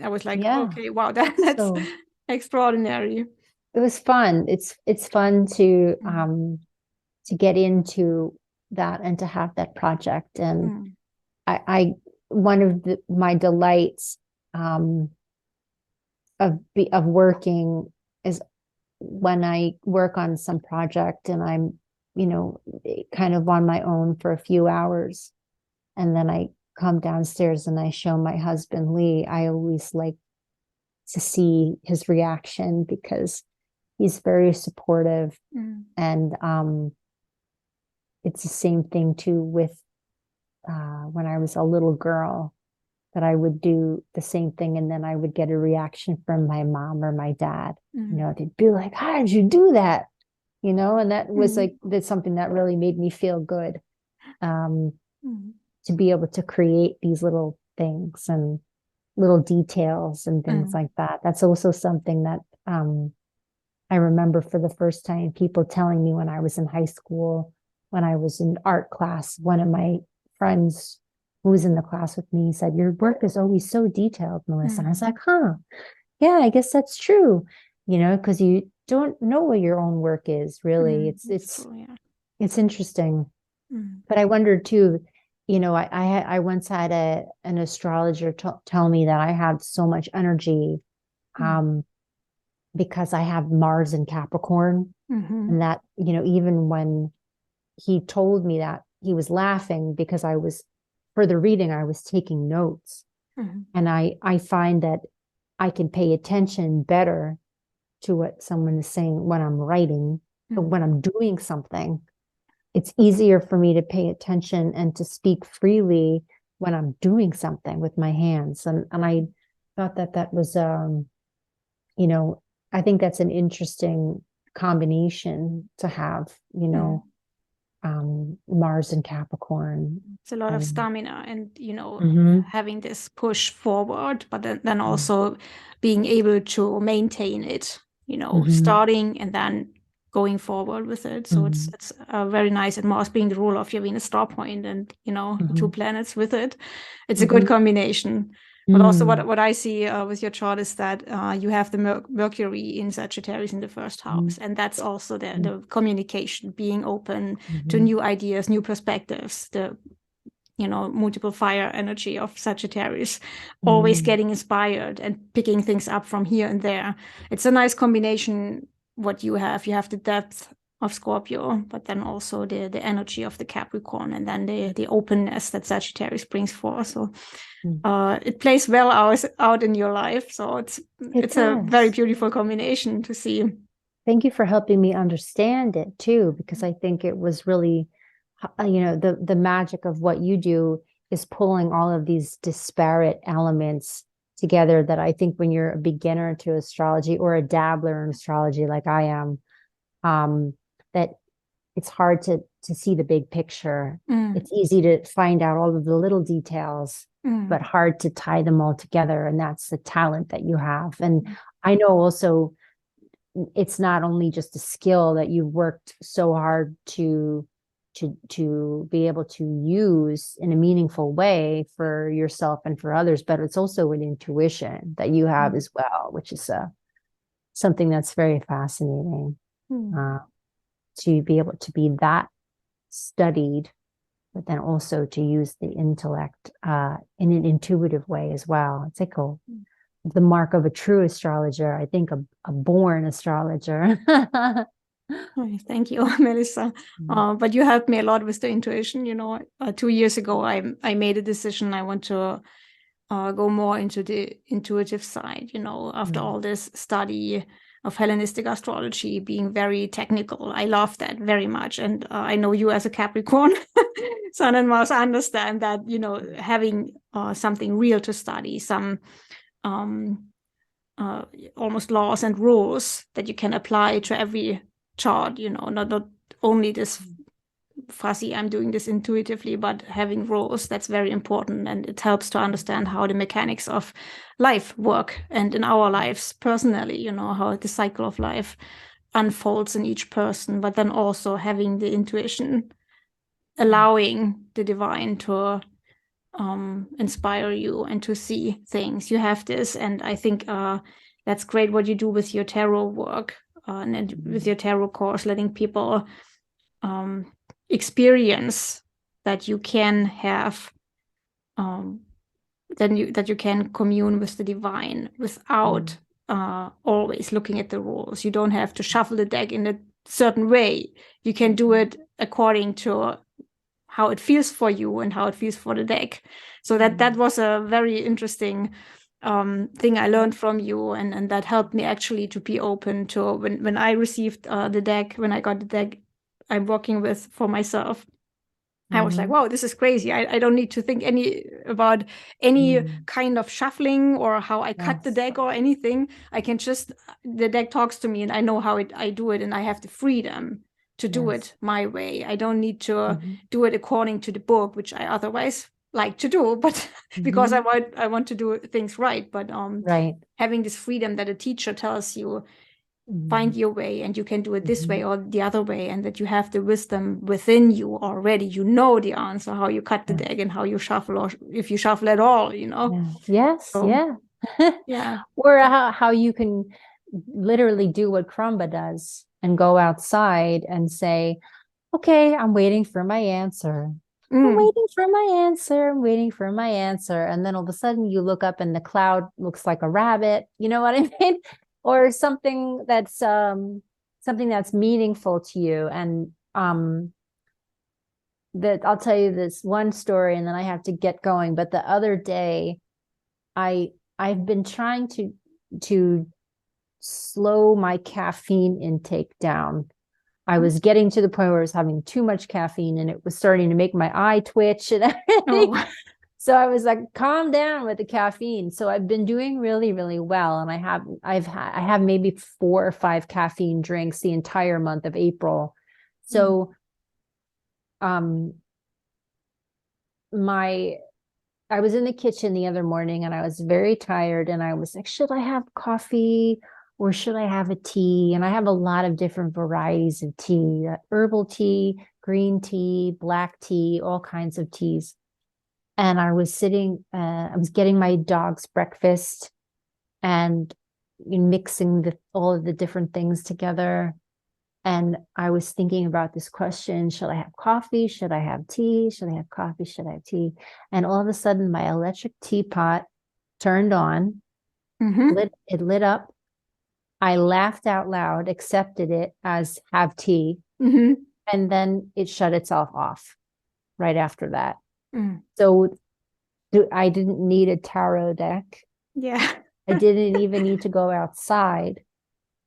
A: I was like, okay, wow, that's so extraordinary.
B: It was fun. It's fun to get into that and to have that project. And I one of my delights of working is when I work on some project and I'm, kind of on my own for a few hours, and then I come downstairs and I show my husband Lee. I always like to see his reaction because he's very supportive. And it's the same thing too with when I was a little girl, that I would do the same thing and then I would get a reaction from my mom or my dad. They'd be like, how did you do that? And that was that's something that really made me feel good, to be able to create these little things and little details and things like that. That's also something that I remember for the first time people telling me when I was in high school, when I was in art class, one of my friends who was in the class with me said, your work is always so detailed, Melissa. And I was like, yeah, I guess that's true, because you don't know what your own work is really. It's cool, it's interesting. But I wondered too, I once had an astrologer tell me that I had so much energy because I have Mars in Capricorn, and that, even when he told me that, he was laughing because for the reading, I was taking notes. And I find that I can pay attention better to what someone is saying when I'm writing, but when I'm doing something, it's easier for me to pay attention and to speak freely when I'm doing something with my hands. And I thought that was, I think that's an interesting combination to have, Mars and Capricorn.
A: It's a lot of stamina and, having this push forward, but then also being able to maintain it, starting and then going forward with it. So it's very nice. And Mars being the ruler of your Venus star point and, 2 planets with it. It's a good combination. But also what I see with your chart is that you have the Mercury in Sagittarius in the first house. And that's also the communication, being open to new ideas, new perspectives, the, multiple fire energy of Sagittarius, always getting inspired and picking things up from here and there. It's a nice combination what you have. You have the depth of Scorpio, but then also the energy of the Capricorn, and then the openness that Sagittarius brings forth. So it plays well out in your life. So it's a very beautiful combination to see.
B: Thank you for helping me understand it too, because I think it was really, the magic of what you do is pulling all of these disparate elements together that I think when you're a beginner to astrology or a dabbler in astrology like I am, that it's hard to see the big picture. It's easy to find out all of the little details, but hard to tie them all together. And that's the talent that you have. And I know also it's not only just a skill that you've worked so hard to be able to use in a meaningful way for yourself and for others, but it's also an intuition that you have as well, which is something that's very fascinating. To be able to be that studied, but then also to use the intellect in an intuitive way as well. It's like the mark of a true astrologer, I think a born astrologer.
A: Thank you, Melissa. But you helped me a lot with the intuition. 2 years ago, I made a decision. I want to go more into the intuitive side, after all this study of Hellenistic astrology, being very technical. I love that very much. And I know you as a Capricorn, Sun and Mars, understand that, having something real to study, some almost laws and rules that you can apply to every chart, not only this fuzzy, I'm doing this intuitively, but having rules, that's very important. And it helps to understand how the mechanics of life work, and in our lives personally, you know, how the cycle of life unfolds in each person, but then also having the intuition, allowing the divine to inspire you and to see things. You have this, and I think that's great what you do with your tarot work and with your tarot course, letting people experience that you can have that you can commune with the divine without always looking at the rules. You don't have to shuffle the deck in a certain way. You can do it according to how it feels for you and how it feels for the deck. So that was a very interesting thing I learned from you, and that helped me actually to be open to when I received the deck, when I got the deck I'm working with for myself. I was like, wow, this is crazy. I don't need to think about any kind of shuffling or how I cut the deck or anything. I can just, the deck talks to me and I know how I do it, and I have the freedom to do it my way. I don't need to do it according to the book, which I otherwise like to do, but because I want to do things right. But having this freedom that a teacher tells you, find your way, and you can do it this way or the other way, and that you have the wisdom within you already. You know the answer, how you cut the deck and how you shuffle, or if you shuffle at all, you know.
B: Yeah. Or how you can literally do what Krumba does and go outside and say, okay, I'm waiting for my answer. I'm waiting for my answer. I'm waiting for my answer. And then all of a sudden you look up and the cloud looks like a rabbit. You know what I mean? Or something that's meaningful to you. And that I'll tell you this one story and then I have to get going. But the other day, I've been trying to slow my caffeine intake down. I was getting to the point where I was having too much caffeine and it was starting to make my eye twitch and everything. So I was like, calm down with the caffeine. So I've been doing really, really well. And I have maybe 4 or 5 caffeine drinks the entire month of April. So I was in the kitchen the other morning and I was very tired and I was like, should I have coffee or should I have a tea? And I have a lot of different varieties of tea, herbal tea, green tea, black tea, all kinds of teas. And I was I was getting my dog's breakfast and mixing all of the different things together. And I was thinking about this question, should I have coffee? Should I have tea? Should I have coffee? Should I have tea? And all of a sudden my electric teapot turned on, it lit up. I laughed out loud, accepted it as have tea. And then it shut itself off right after that. So I didn't need a tarot deck. I didn't even need to go outside,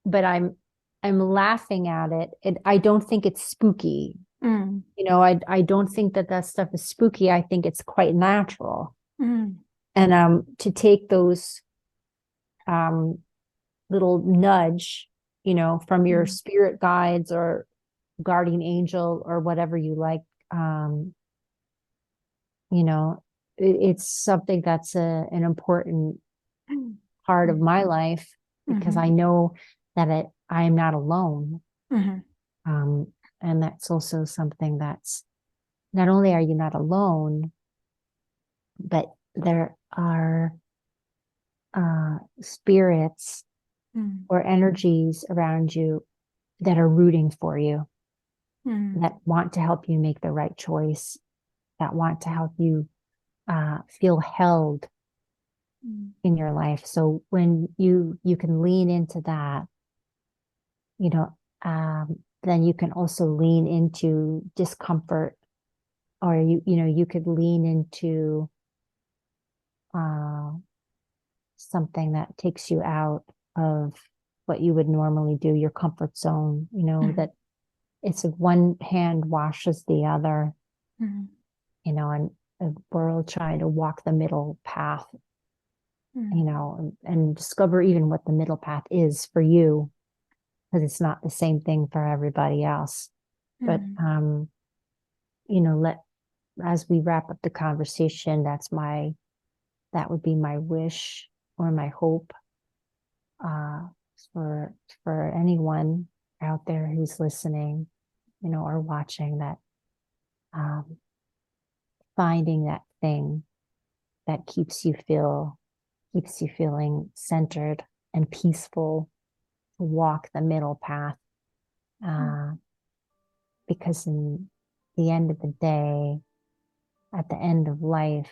B: but I'm laughing at it. I don't think it's spooky. You know, I don't think that stuff is spooky. I think it's quite natural. And to take those little nudge, you know, from your spirit guides or guardian angel or whatever you like, you know, it's something that's an important part of my life because I know that I am not alone. And that's also something that's not only are you not alone, but there are spirits or energies around you that are rooting for you, that want to help you make the right choice, that want to help you feel held in your life. So when you can lean into that, you know, then you can also lean into discomfort, or you could lean into something that takes you out of what you would normally do, your comfort zone, you know, that it's one hand washes the other, you know, and we're all trying to walk the middle path, you know, and discover even what the middle path is for you, because it's not the same thing for everybody else. But as we wrap up the conversation, that would be my wish or my hope, for anyone out there who's listening, or watching, that finding that thing that keeps you feeling centered and peaceful, to walk the middle path. Because in the end of the day, at the end of life,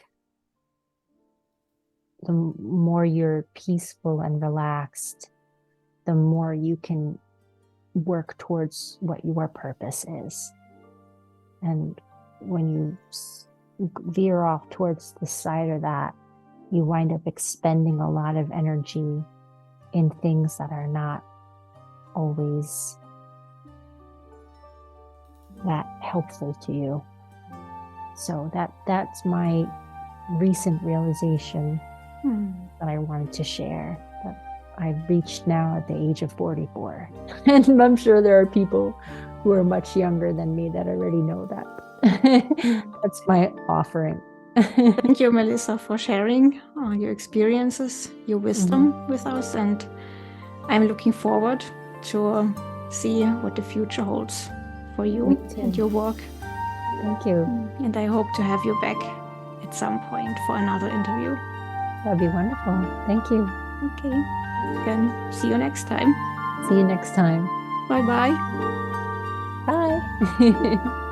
B: the more you're peaceful and relaxed, the more you can work towards what your purpose is. And when you veer off towards the side of that, you wind up expending a lot of energy in things that are not always that helpful to you. So that's my recent realization that I wanted to share, that I've reached now at the age of 44. And I'm sure there are people who are much younger than me that already know that. That's my offering.
A: Thank you, Melissa, for sharing your experiences, your wisdom with us. And I'm looking forward to see what the future holds for you and your work.
B: Thank you.
A: And I hope to have you back at some point for another interview.
B: That'd be wonderful. Thank you.
A: Okay. Then see you next time.
B: See you next time.
A: Bye-bye.
B: Bye.